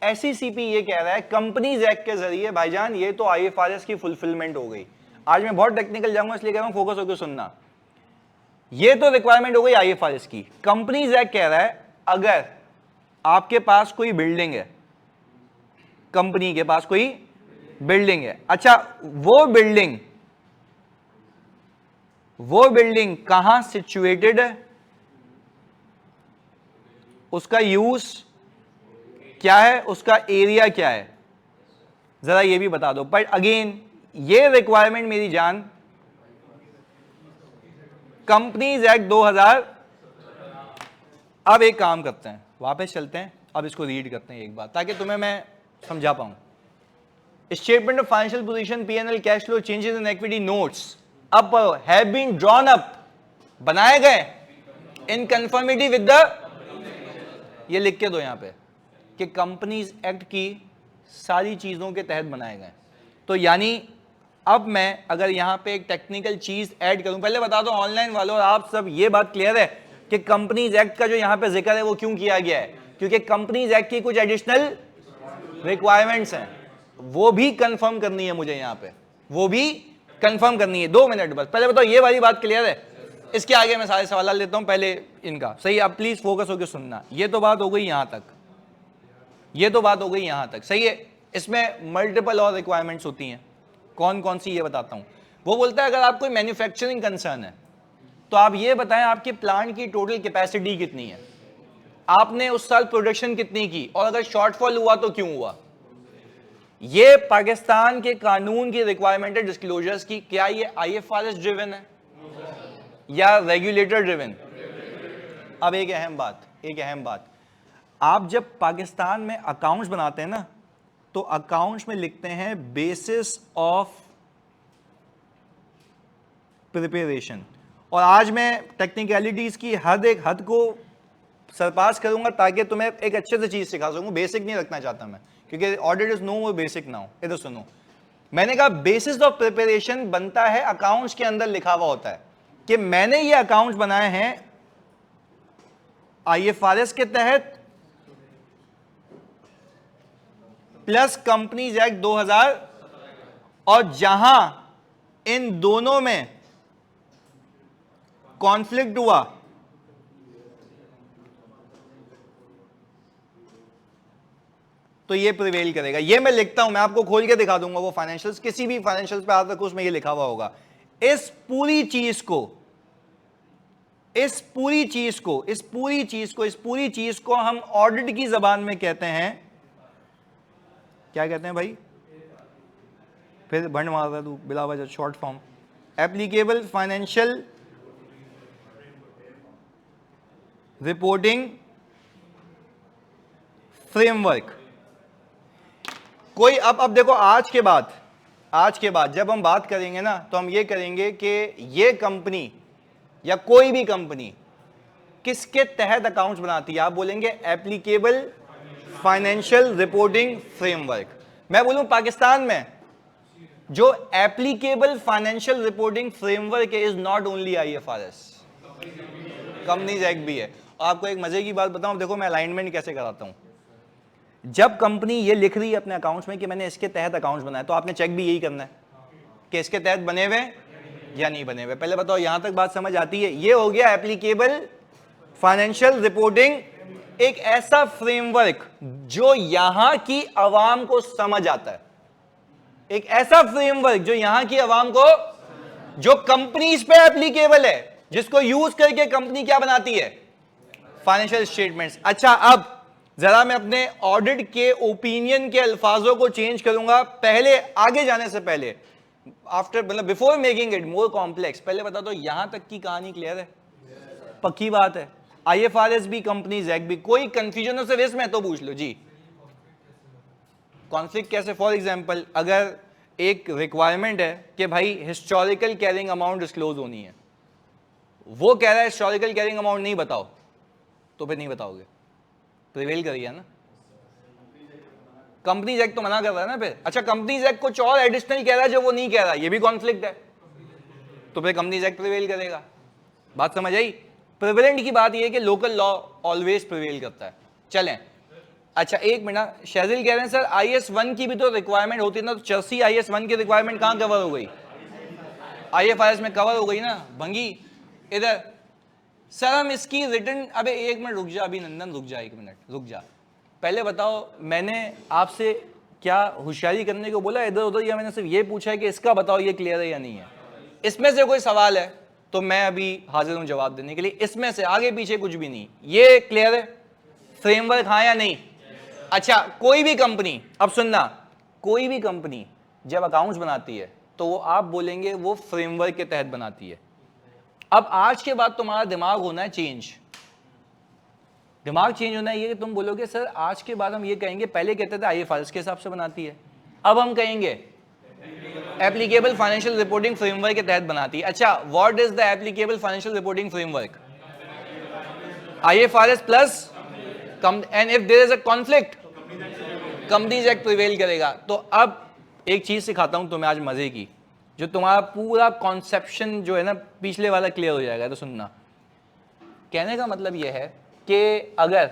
SECP ये कह रहा है कंपनीज एक्ट के जरिए भाईजान ये तो IFRS की फुलफिलमेंट हो गई। आज मैं बहुत टेक्निकल जाऊंगा इसलिए कह रहा हूं फोकस होकर सुनना। ये तो रिक्वायरमेंट हो गई IFRS की। कंपनीज एक्ट कह रहा है अगर आपके पास कोई बिल्डिंग है, कंपनी के पास कोई बिल्डिंग है, अच्छा वो बिल्डिंग कहां सिचुएटेड है, उसका यूज क्या है, उसका एरिया क्या है, जरा ये भी बता दो। बट अगेन ये रिक्वायरमेंट मेरी जान कंपनीज एक्ट 2000। अब एक काम करते हैं, वापस चलते हैं, अब इसको रीड करते हैं एक बार ताकि तुम्हें मैं समझा पाऊं। Statement of financial position, P&L, cash flow, changes in equity notes अब हैव बीन ड्रॉन अप, बनाए गए इन कंफर्मिटी विद द, ये लिख के दो यहां पे कि कंपनीज एक्ट की सारी चीजों के तहत बनाए गए। तो यानी अब मैं अगर यहां पे एक टेक्निकल चीज ऐड करूं, पहले बता दो ऑनलाइन वालों और आप सब, ये बात क्लियर है कि कंपनीज एक्ट का जो यहां पे जिक्र है वो क्यों किया गया है, क्योंकि कंपनीज एक्ट की कुछ एडिशनल रिक्वायरमेंट्स हैं, वो भी कंफर्म करनी है मुझे यहां पे, वो भी कंफर्म करनी है। 2 मिनट बस, पहले बताओ ये वाली बात क्लियर है? इसके आगे मैं सारे सवाल लेता हूं, पहले इनका सही। आप प्लीज फोकस होकर सुनना। ये तो बात हो गई यहां तक, ये तो बात हो गई यहां तक, सही है। इसमें मल्टीपल और रिक्वायरमेंट्स होती हैं, कौन कौन सी ये बताता हूं। वो बोलता है अगर आप कोई मैन्युफैक्चरिंग कंसर्न है तो आप ये बताएं आपके प्लांट की टोटल कैपेसिटी कितनी है, आपने उस साल प्रोडक्शन कितनी की, और अगर शॉर्टफॉल हुआ तो क्यों हुआ। ये पाकिस्तान के कानून की रिक्वायरमेंट है डिस्क्लोजर्स की। क्या ये IFRS ड्रिवन है या रेगुलेटर ड्रिवन? अब एक अहम बात, आप जब पाकिस्तान में अकाउंट्स बनाते हैं ना तो अकाउंट्स में लिखते हैं बेसिस ऑफ प्रिपरेशन। और आज मैं टेक्निकलिटीज की एक हद को सरपास करूंगा ताकि तुम्हें एक अच्छे से चीज सिखा सकूं। बेसिक नहीं रखना चाहता मैं, क्योंकि audit is no more basic now. इधर सुनो, मैंने कहा बेसिस ऑफ प्रिपरेशन बनता है, अकाउंट्स के अंदर लिखा हुआ होता है कि मैंने ये अकाउंट्स बनाए हैं IFRS के तहत प्लस कंपनीज एक्ट 2000, और जहां इन दोनों में कॉन्फ्लिक्ट हुआ तो ये प्रिवेल करेगा। ये मैं लिखता हूं, मैं आपको खोल के दिखा दूंगा वो फाइनेंशियल्स, किसी भी फाइनेंशियल्स पे आता है उसमें ये लिखा हुआ होगा। इस पूरी चीज को हम ऑडिट की जबान में कहते हैं, क्या कहते हैं भाई, फिर भंड मार रहा तू बिला वजह, short form, applicable financial reporting framework. कोई अब देखो, आज के बाद जब हम बात करेंगे ना तो हम ये करेंगे कि ये कंपनी या कोई भी कंपनी किसके तहत अकाउंट्स बनाती है। आप बोलेंगे एप्लीकेबल फाइनेंशियल रिपोर्टिंग फ्रेमवर्क। मैं बोलूं पाकिस्तान में जो एप्लीकेबल फाइनेंशियल रिपोर्टिंग फ्रेमवर्क है is not only IFRS, companies act भी है। और आपको एक मजे की बात बताऊं, देखो मैं अलाइनमेंट कैसे कराता हूं। जब कंपनी ये लिख रही है अपने अकाउंट्स में कि मैंने इसके तहत अकाउंट्स बनाए, तो आपने चेक भी यही करना है कि इसके तहत बने हुए या नहीं बने हुए। पहले बताओ यहां तक बात समझ आती है? ये हो गया एप्लीकेबल फाइनेंशियल रिपोर्टिंग, एक ऐसा फ्रेमवर्क जो यहां की आवाम को समझ आता है, एक ऐसा फ्रेमवर्क जो यहां की आवाम को, जो कंपनीज पे एप्लीकेबल है, जिसको यूज करके कंपनी क्या बनाती है, फाइनेंशियल स्टेटमेंट्स। अच्छा, अब जरा मैं अपने ऑडिट के ओपिनियन के अल्फाजों को चेंज करूंगा। पहले आगे जाने से पहले, आफ्टर मतलब before making it more complex, पहले बता दो यहां तक की कहानी क्लियर है? पक्की बात है। IFRS भी, कंपनीज एक्ट भी, कोई कंफ्यूजन हो सिर्फ इसमें तो पूछ लो जी। कॉन्फ्लिक्ट कैसे? फॉर एग्जाम्पल, अगर एक रिक्वायरमेंट है कि भाई हिस्टोरिकल कैरिंग अमाउंट डिस्क्लोज होनी है, वो कह रहा है हिस्टोरिकल कैरिंग अमाउंट नहीं बताओ, तो फिर नहीं बताओगे, प्रिवेल करिए ना। कंपनीज एक्ट तो मना कर रहा है ना फिर। अच्छा, कंपनीज एक्ट कुछ और एडिशनल कह रहा है जो वो नहीं कह रहा, ये भी कॉन्फ्लिक्ट है, तो फिर कंपनीज एक्ट प्रिवेल करेगा। बात समझ आई? प्रिवेलेंट की बात ये है कि लोकल लॉ ऑलवेज प्रिवेल करता है। चलें, अच्छा एक मिनट, शहजिल कह रहे हैं सर IS1 की भी तो रिक्वायरमेंट होती है ना, तो चर्सी IS1 की रिक्वायरमेंट कहां कवर हो गई? IFRS में कवर हो गई ना भंगी। इधर सर हम इसकी रिटर्न, अबे एक मिनट रुक जा, अभी नंदन रुक जा, एक मिनट रुक जा, पहले बताओ मैंने आपसे क्या होशियारी करने को बोला इधर उधर, या मैंने सिर्फ ये पूछा है कि इसका बताओ ये क्लियर है या नहीं है? इसमें से कोई सवाल है तो मैं अभी हाजिर हूं जवाब देने के लिए। इसमें से आगे पीछे कुछ भी नहीं, ये क्लियर है? फ्रेमवर्क हाँ या नहीं? अच्छा, कोई भी कंपनी, अब सुनना, कोई भी कंपनी जब अकाउंट्स बनाती है तो वो आप बोलेंगे वो फ्रेमवर्क के तहत बनाती है। अब आज के बाद तुम्हारा दिमाग होना है चेंज, दिमाग चेंज होना है ये कि तुम बोलोगे सर आज के बाद हम ये कहेंगे, पहले कहते थे IFRS के हिसाब से बनाती है, अब हम कहेंगे एप्लीकेबल फाइनेंशियल रिपोर्टिंग फ्रेमवर्क के तहत बनाती है। अच्छा, what is the applicable financial reporting framework? IFRS plus and if there is a conflict companies act prevail करेगा। तो अब एक चीज सिखाता हूं तुम्हें आज मजे की, जो तुम्हारा पूरा कॉन्सेप्शन जो है ना पिछले वाला क्लियर हो जाएगा। तो सुनना, कहने का मतलब यह है कि अगर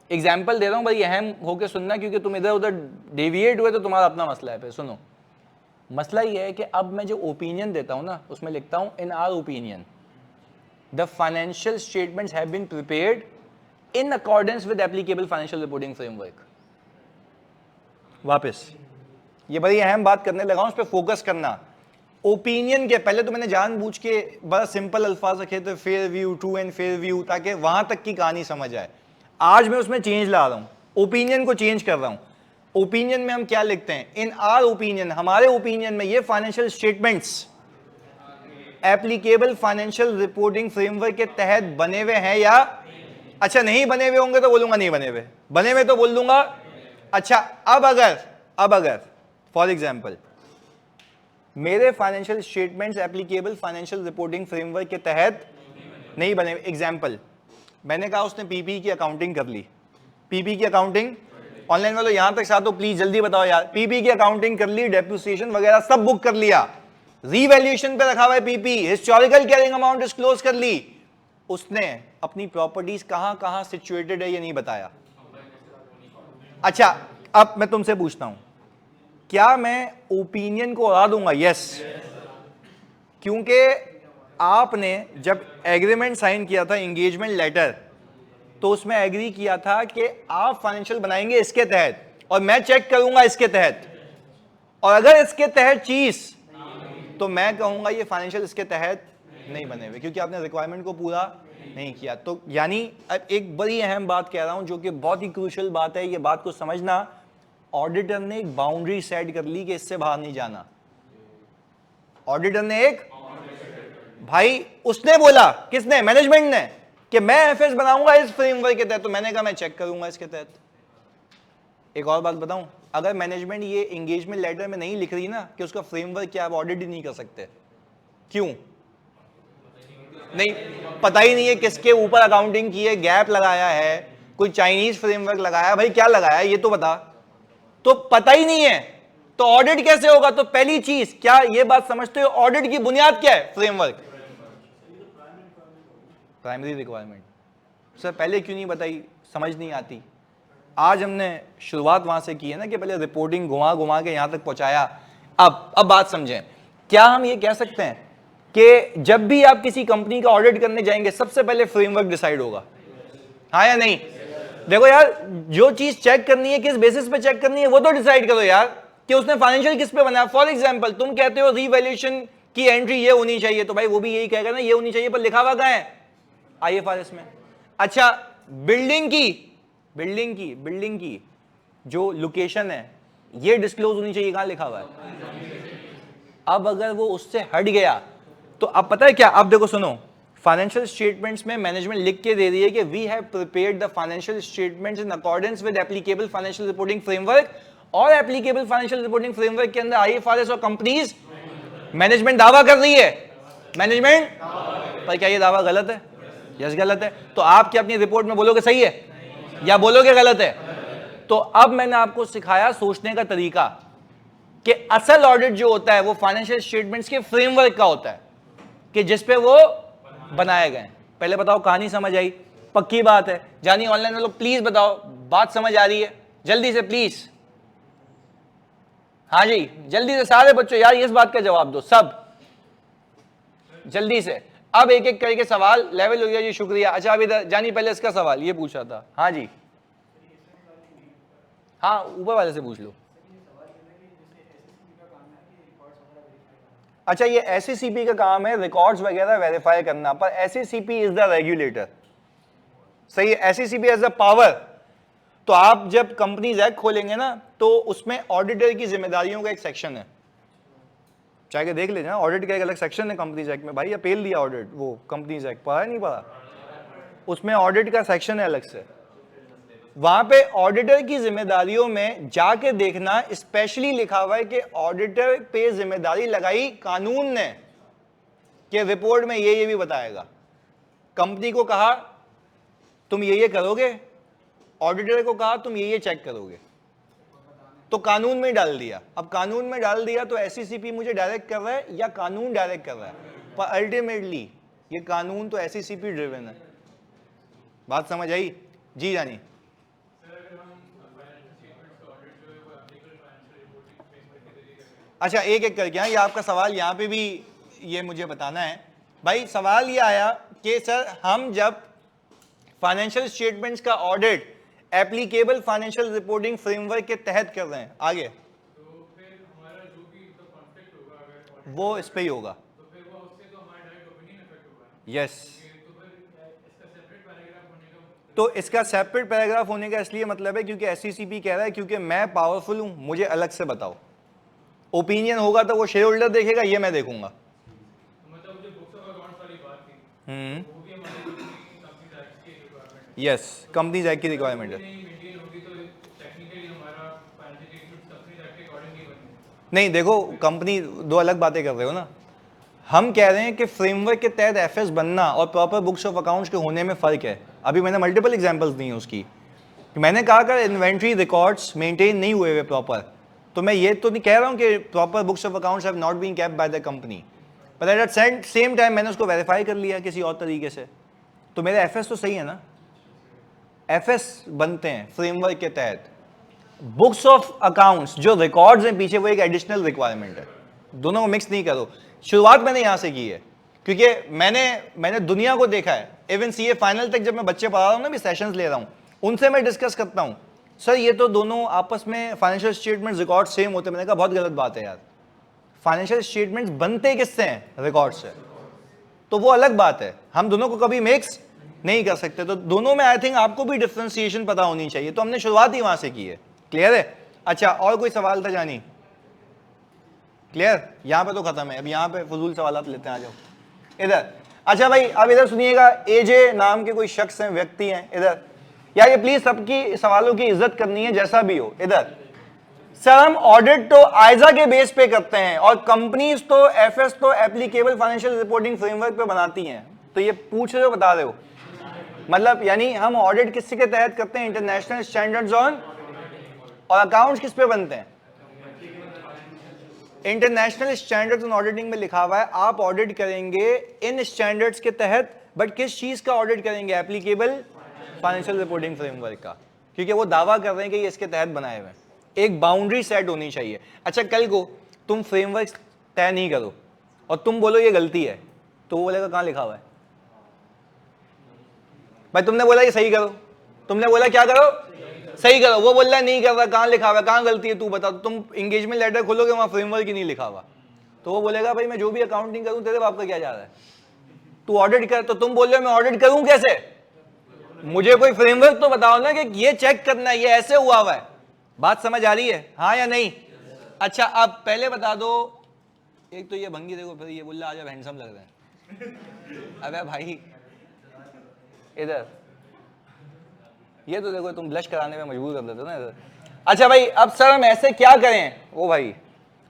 एग्जाम्पल दे रहा हूं, बड़ी अहम होकर सुनना, क्योंकि तुम इधर उधर डेविएट हुए तो तुम्हारा अपना मसला है। फिर सुनो, मसला यह है कि अब मैं जो ओपिनियन देता हूं ना उसमें लिखता हूं in our opinion the financial statements have been prepared in accordance with applicable financial reporting framework. वापस ये बड़ी अहम बात करने लगा हूं, उस पर फोकस करना। ओपिनियन के पहले तो मैंने जानबूझ के बड़ा सिंपल अल्फाज रखे थे, fair view, true and fair view, ताकि वहां तक की कहानी समझ आए। आज मैं उसमें चेंज ला रहा हूं, ओपिनियन को चेंज कर रहा हूं। ओपिनियन में हम क्या लिखते हैं? इन आवर ओपिनियन, हमारे ओपिनियन में ये financial statements applicable financial reporting framework के तहत बने हुए हैं या? अच्छा, नहीं बने हुए होंगे तो बोलूंगा नहीं बने हुए, बने हुए तो बोल दूंगा। अच्छा, अब अगर फॉर एग्जाम्पल मेरे financial statements applicable financial reporting framework के तहत नहीं बने, एग्जाम्पल मैंने कहा उसने पीपी की अकाउंटिंग कर ली, पीपी की अकाउंटिंग, ऑनलाइन वालों यहां तक साथ हो प्लीज जल्दी बताओ यार, पीपी की अकाउंटिंग कर ली, डेप्रिसिएशन वगैरह सब बुक कर लिया, रीवैल्यूएशन पे रखा हुआ है PP, historical carrying amount disclose कर ली, उसने अपनी प्रॉपर्टीज कहां कहां सिचुएटेड है ये नहीं बताया। अच्छा, अब मैं तुमसे पूछता हूं, क्या मैं ओपिनियन को उड़ा दूंगा? यस, क्योंकि आपने जब एग्रीमेंट साइन किया था, एंगेजमेंट लेटर, तो उसमें एग्री किया था कि आप फाइनेंशियल बनाएंगे इसके तहत और मैं चेक करूंगा इसके तहत, और अगर इसके तहत चीज तो मैं कहूंगा ये फाइनेंशियल इसके तहत नहीं बने हुए, क्योंकि आपने रिक्वायरमेंट को पूरा नहीं किया। तो यानी एक बड़ी अहम बात कह रहा हूं जो कि बहुत ही क्रूशियल बात है, ये बात को समझना। ऑडिटर ने एक बाउंड्री सेट कर ली कि इससे बाहर नहीं जाना। ऑडिटर ने एक, भाई उसने बोला, किसने? मैनेजमेंट ने, कि मैं एफएस बनाऊंगा इस फ्रेमवर्क के तहत, तो मैंने कहा मैं चेक करूंगा इसके तहत। एक और बात बताऊं, अगर मैनेजमेंट ये एंगेजमेंट लेटर में नहीं लिख रही ना कि उसका फ्रेमवर्क क्या, आप ऑडिट ही नहीं कर सकते। क्यों? नहीं पता ही नहीं है किसके ऊपर अकाउंटिंग की है, गैप लगाया है, कोई चाइनीज फ्रेमवर्क लगाया, भाई क्या लगाया ये तो बता। तो पता ही नहीं है तो ऑडिट कैसे होगा? तो पहली चीज, क्या ये बात समझते हो ऑडिट की बुनियाद क्या है? Framework, primary requirement. सर पहले क्यों नहीं बताई? समझ नहीं आती। आज हमने शुरुआत वहां से की है ना कि पहले रिपोर्टिंग घुमा घुमा के यहां तक पहुंचाया। अब बात समझें, क्या हम ये कह सकते हैं कि जब भी आप किसी कंपनी का ऑडिट करने जाएंगे सबसे पहले फ्रेमवर्क डिसाइड होगा? हाँ या नहीं? देखो यार, जो चीज चेक करनी है किस बेसिस पे चेक करनी है वो तो डिसाइड करो यार, कि उसने फाइनेंशियल किस पे बनाया। फॉर एग्जांपल तुम कहते हो रीवैल्यूएशन कि एंट्री ये होनी चाहिए, तो भाई वो भी यही कहेगा ना ये होनी चाहिए, पर लिखा हुआ कहां है? IFRS में। अच्छा, बिल्डिंग की जो लोकेशन है ये डिस्क्लोज होनी चाहिए, कहां लिखा हुआ है? अब अगर वो उससे हट गया तो अब पता है क्या, अब देखो सुनो, फाइनेंशियल स्टेटमेंट्स में मैनेजमेंट लिख के दे रही है कि we have prepared the financial statements in accordance with applicable financial reporting framework, और एप्लीकेबल फाइनेंशियल रिपोर्टिंग फ्रेमवर्क के अंदर IFRS और कंपनीज, मैनेजमेंट दावा कर रही है, मैनेजमेंट, पर क्या ये दावा गलत है? यस गलत है। तो आप क्या अपनी रिपोर्ट में बोलोगे सही है या बोलोगे गलत है? तो अब मैंने आपको सिखाया सोचने का तरीका कि असल ऑडिट जो होता है वो फाइनेंशियल स्टेटमेंट्स के फ्रेमवर्क का होता है कि जिस पे वो बनाए गए। पहले बताओ कहानी समझ आई? पक्की बात है। जानी ऑनलाइन वालों प्लीज बताओ बात समझ आ रही है? जल्दी से प्लीज, हाँ जी जल्दी से सारे बच्चों यार इस बात का जवाब दो सब जल्दी से। अब एक एक करके सवाल, लेवल हो गया जी, शुक्रिया। अच्छा अभी जानी पहले इसका सवाल ये पूछा था, हाँ जी, हाँ ऊपर वाले से पूछ लो। अच्छा ये SACP का काम है रिकॉर्ड्स वगैरह वेरीफाई करना, पर SACP इज द रेगुलेटर, सही है? SACP as the power. तो आप जब कंपनीज एक्ट खोलेंगे ना तो उसमें ऑडिटर की जिम्मेदारियों का एक सेक्शन है, चाहे के देख लीजिए ना, ऑडिट का एक अलग सेक्शन है कंपनीज एक्ट में। भाई अपील दिया ऑडिट, वो कंपनीज एक्ट पढ़ा नहीं पढ़ा? उसमें ऑडिट का सेक्शन है अलग से। वहां पे ऑडिटर की जिम्मेदारियों में जाके देखना, स्पेशली लिखा हुआ है कि ऑडिटर पे जिम्मेदारी लगाई कानून ने कि रिपोर्ट में ये भी बताएगा। कंपनी को कहा तुम ये करोगे, ऑडिटर को कहा तुम ये चेक करोगे, तो कानून में डाल दिया। अब कानून में डाल दिया तो SACP मुझे डायरेक्ट कर रहा है या कानून डायरेक्ट कर रहा है? पर अल्टीमेटली ये कानून तो SACP ड्रिवन है। बात समझ आई? जी जानी। अच्छा एक एक करके, हाँ ये आपका सवाल यहाँ पे भी ये मुझे बताना है। भाई सवाल ये आया कि सर हम जब फाइनेंशियल स्टेटमेंट्स का audit applicable financial reporting framework के तहत कर रहे हैं, आगे तो फिर हमारा जो भी कॉन्फ्लिक्ट होगा अगर वो इस पे ही होगा, तो फिर वो उससे तो हमारा डायरेक्ट ओपिनियन इफेक्ट होगा। यस। तो फिर इसका सेपरेट पैराग्राफ होने का, तो इसका सेपरेट पैराग्राफ होने का इसलिए मतलब है क्योंकि SACP कह रहा है क्योंकि मैं पावरफुल हूं, मुझे अलग से बताओ। ओपिनियन होगा तो वो शेयर होल्डर देखेगा, ये मैं देखूंगा। मतलब जो बुक्स ऑफ अकाउंट्स वाली बात थी वो भी हमारी कंपनी एक्ट की रिक्वायरमेंट है। यस कंपनीज एक्ट की रिक्वायरमेंट है। नहीं मेंटेन होगी तो टेक्निकली हमारा फाइनेंशियल स्टेटमेंट कंपनी एक्ट के अकॉर्डिंग नहीं बनेगा। नहीं देखो कंपनी दो अलग बातें कर रहे हो ना। हम कह रहे हैं कि फ्रेमवर्क के तहत FS बनना और प्रॉपर बुक्स ऑफ अकाउंट्स के होने में फर्क है। अभी मैंने मल्टीपल एग्जांपल्स दी हैं उसकी। मैंने कहा अगर इन्वेंट्री रिकॉर्ड्स मेंटेन नहीं हुए हुए प्रॉपर, तो मैं ये तो नहीं कह रहा हूं कि proper books of accounts have not been kept by the company, but at the same time मैंने उसको वेरीफाई कर लिया किसी और तरीके से, तो मेरे FS तो सही है ना। FS बनते हैं फ्रेमवर्क के तहत। बुक्स ऑफ अकाउंट्स जो रिकॉर्ड्स हैं पीछे वो एक एडिशनल रिक्वायरमेंट है। दोनों को मिक्स नहीं करो। शुरुआत मैंने यहां से की है क्योंकि मैंने दुनिया को देखा है। इवन CA फाइनल तक जब मैं बच्चे पढ़ा रहा हूं ना, भी सेशंस ले रहा हूं, उनसे मैं डिस्कस करता हूं, सर ये तो दोनों आपस में फाइनेंशियल स्टेटमेंट रिकॉर्ड सेम होते हैं। मैंने कहा बहुत गलत बात है यार, फाइनेंशियल स्टेटमेंट्स बनते किससे हैं? रिकॉर्ड से। तो वो अलग बात है, हम दोनों को कभी मिक्स नहीं कर सकते। तो दोनों में आई थिंक आपको भी डिफ्रेंसिएशन पता होनी चाहिए, तो हमने शुरुआत ही वहां से की है। क्लियर है? अच्छा और कोई सवाल था जानी? क्लियर? यहां पे तो खत्म है, अब यहां पे फजूल सवाल लेते हैं, आ जाओ इधर। अच्छा भाई अब इधर सुनिएगा, AJ नाम के कोई शख्स हैं, व्यक्ति हैं इधर, यार ये प्लीज सबकी सवालों की इज्जत करनी है जैसा भी हो। इधर सर हम ऑडिट तो आइजा के बेस पे करते हैं और कंपनीज तो FS तो एप्लीकेबल फाइनेंशियल रिपोर्टिंग फ्रेमवर्क पे बनाती हैं, तो ये पूछ रहे हो बता रहे हो? मतलब यानी हम ऑडिट किसके के तहत करते हैं? इंटरनेशनल स्टैंडर्ड्स ऑन, और अकाउंट्स किस पे बनते हैं? इंटरनेशनल स्टैंडर्ड्स ऑन ऑडिटिंग में लिखा हुआ है आप ऑडिट करेंगे इन स्टैंडर्ड्स के तहत, बट किस चीज का ऑडिट करेंगे? एप्लीकेबल फाइनेंशियल रिपोर्टिंग फ्रेमवर्क का, क्योंकि वो दावा कर रहे हैं कि ये इसके तहत बनाए हुए हैं। एक बाउंड्री सेट होनी चाहिए। अच्छा कल को तुम फ्रेमवर्क तय नहीं करो और तुम बोलो ये गलती है, तो वो बोलेगा कहां लिखा हुआ है? भाई तुमने बोला ये सही करो, तुमने बोला क्या करो? सही करो, वो बोल रहा है नहीं कर रहा, कहां लिखा हुआ है, कहां गलती है तू बता। तुम एंगेजमेंट लेटर खोलोगे वहां फ्रेमवर्क ही नहीं लिखा हुआ, तो वो बोलेगा भाई मैं जो भी अकाउंटिंग करूं तेरे बाप का क्या जा रहा है, तू ऑडिट कर। तो तुम बोल रहे हो मैं ऑडिट करूं कैसे, मुझे कोई फ्रेमवर्क तो बताओ ना कि ये चेक करना है, ये ऐसे हुआ है। बात समझ आ रही है, हाँ या नहीं? अच्छा अब पहले बता दो, एक तो ये भंगी देखो, फिर ये बोला आज हैंडसम लग रहा है। अबे भाई इधर ये तो देखो, तुम ब्लश कराने में मजबूर कर देते हो ना इधर। अच्छा भाई अब सर हम ऐसे क्या करें, ओ भाई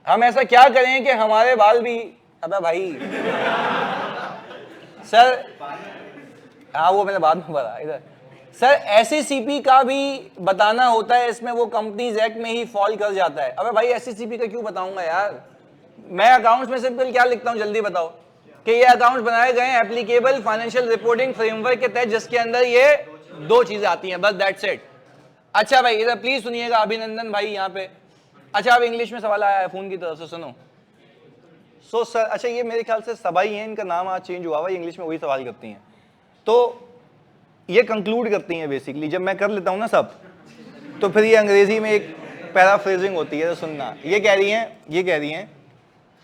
हम ऐसा क्या करें कि हमारे बाल भी, अबे भाई सर, हाँ वो मैंने बाद में बोला इधर। सर SECP का भी बताना होता है, इसमें वो कंपनीज एक्ट में ही फॉल कर जाता है। अबे भाई SECP का क्यों बताऊंगा यार, मैं अकाउंट्स में सिंपल क्या लिखता हूँ जल्दी बताओ, कि ये अकाउंट्स बनाए गए हैं एप्लीकेबल फाइनेंशियल रिपोर्टिंग फ्रेमवर्क के तहत, जिसके अंदर ये दो चीजें आती हैं, बस दैट्स इट। अच्छा भाई इधर प्लीज सुनिएगा, अभिनंदन भाई यहाँ पे। अच्छा अब इंग्लिश में सवाल आया है फोन की तरफ से, सुनो। सो सर, अच्छा ये मेरे ख्याल से सबाई है, इनका नाम आज चेंज हुआ हुआ, इंग्लिश में वही सवाल करती हैं, तो ये कंक्लूड करती हैं बेसिकली। जब मैं कर लेता हूँ ना सब, तो फिर ये अंग्रेजी में एक पैराफ्रेजिंग होती है, तो सुनना। ये कह रही हैं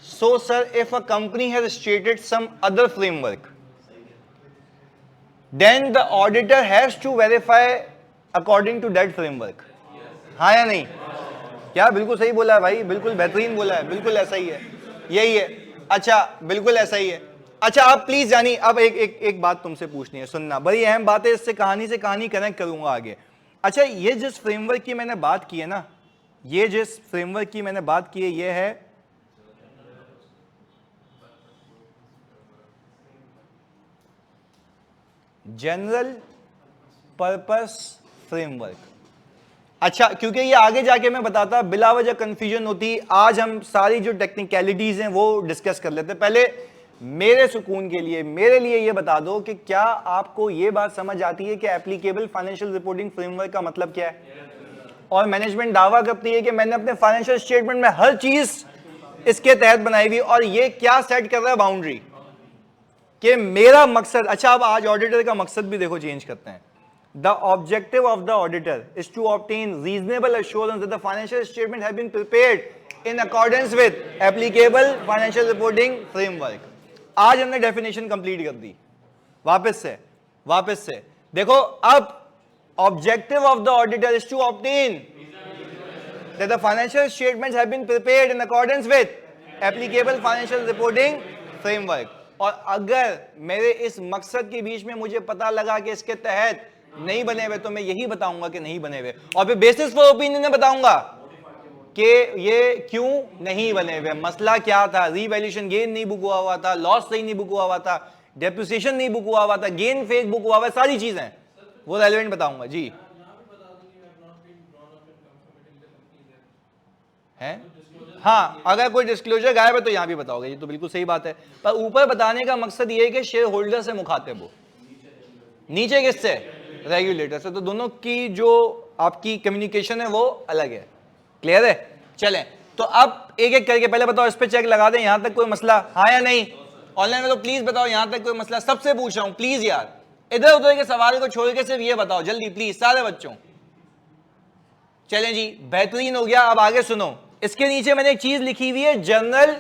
so sir if a company has stated some other framework then the auditor has to verify according to that framework. हाँ या नहीं? क्या बिल्कुल सही बोला है भाई, बिल्कुल बेहतरीन बोला है, बिल्कुल ऐसा ही है, यही है। अच्छा बिल्कुल ऐसा ही है। अच्छा आप प्लीज जानिए, अब एक बात तुमसे पूछनी है, सुनना, बड़ी अहम बात है, इससे कहानी से कहानी कनेक्ट करूंगा आगे। अच्छा ये जिस फ्रेमवर्क की मैंने बात की है ना, ये जिस फ्रेमवर्क की मैंने बात की है, ये है जनरल पर्पस फ्रेमवर्क। अच्छा क्योंकि ये आगे जाके मैं बताता, बिला वजह कंफ्यूजन होती, आज हम सारी जो टेक्निकलिटीज हैं वो डिस्कस कर लेते। पहले मेरे सुकून के लिए, मेरे लिए ये बता दो कि क्या आपको ये बात समझ आती है कि एप्लीकेबल फाइनेंशियल रिपोर्टिंग फ्रेमवर्क का मतलब क्या है? और मैनेजमेंट दावा करती है कि मैंने अपने फाइनेंशियल स्टेटमेंट में हर चीज इसके तहत बनाई हुई, और ये क्या सेट कर रहा है बाउंड्री, कि मेरा मकसद। अच्छा अब आज ऑडिटर का मकसद भी देखो चेंज करते हैं। The objective of the auditor is to obtain reasonable assurance that the financial statement have been prepared in accordance with applicable financial reporting framework. आज हमने डेफिनेशन कंप्लीट कर दी। वापस से देखो, अब objective of the auditor is to obtain that the financial statements have been prepared in accordance with applicable financial reporting framework. और अगर मेरे इस मकसद के बीच में मुझे पता लगा कि इसके तहत नहीं बने हुए, तो मैं यही बताऊंगा कि नहीं बने हुए, और फिर बेसिस फॉर ओपिनियन में बताऊंगा कि ये क्यों नहीं बने हुए, मसला क्या था, रीवैल्यूएशन गेन नहीं बुक हुआ था, लॉस सही नहीं बुक हुआ था, डेप्रिसिएशन नहीं बुक हुआ था, गेन फेक बुक हुआ हुआ, सारी चीजें वो रेलेवेंट बताऊंगा जी। है हाँ, अगर कोई डिस्क्लोजर गायब है तो यहां भी बताओगे, ये तो बिल्कुल सही बात है। पर ऊपर बताने का मकसद ये है कि शेयर होल्डर से मुखातिब हो, नीचे किससे, रेगुलेटर से। तो दोनों की जो आपकी कम्युनिकेशन है वो अलग है। क्लियर है? चलें तो अब एक एक करके पहले बताओ, इस पे चेक लगा दें, यहां तक कोई मसला, हाँ या नहीं? ऑनलाइन में तो प्लीज बताओ यहां तक कोई मसला, सबसे पूछ रहा हूं प्लीज यार, इधर उधर के सवाल को छोड़ के सिर्फ ये बताओ जल्दी प्लीज सारे बच्चों। चलें जी, बेहतरीन हो गया। अब आगे सुनो, इसके नीचे मैंने एक चीज लिखी हुई है, जनरल